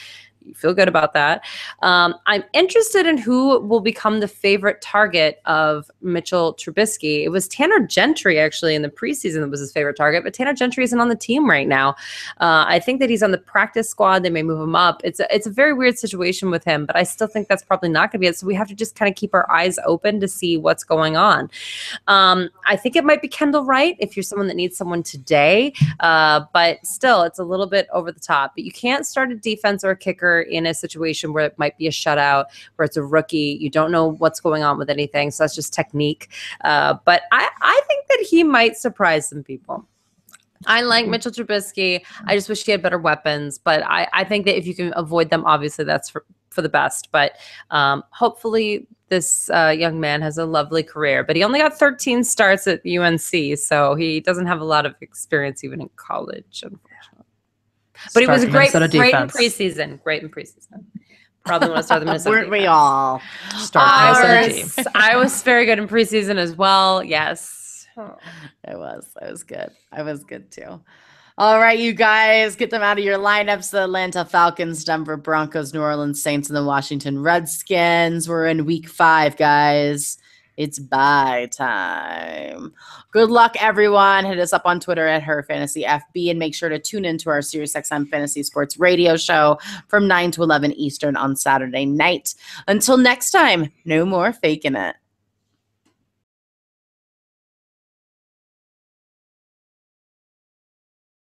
you feel good about that. I'm interested in who will become the favorite target of Mitchell Trubisky. It was Tanner Gentry, actually, in the preseason that was his favorite target, but Tanner Gentry isn't on the team right now. I think that he's on the practice squad. They may move him up. It's a very weird situation with him, but I still think that's probably not going to be it. So we have to just kind of keep our eyes open to see what's going on. I think it might be Kendall Wright if you're someone that needs someone today, but still, it's a little bit over the top. But you can't start a defense or a kicker in a situation where it might be a shutout, where it's a rookie. You don't know what's going on with anything. So that's just technique. But I think that he might surprise some people. I like Mitchell Trubisky. I just wish he had better weapons. But I think that if you can avoid them, obviously that's for the best. But hopefully this young man has a lovely career. But he only got 13 starts at UNC. So he doesn't have a lot of experience even in college, unfortunately. But he was great in preseason. Probably want to start the Minnesota. Weren't we all? I was very good in preseason as well. Yes. I was good. I was good too. All right, you guys, get them out of your lineups. The Atlanta Falcons, Denver Broncos, New Orleans Saints, and the Washington Redskins. We're in week 5, guys. It's bye time. Good luck, everyone. Hit us up on Twitter at HerFantasyFB and make sure to tune into our SiriusXM Fantasy Sports radio show from 9 to 11 Eastern on Saturday night. Until next time, no more faking it.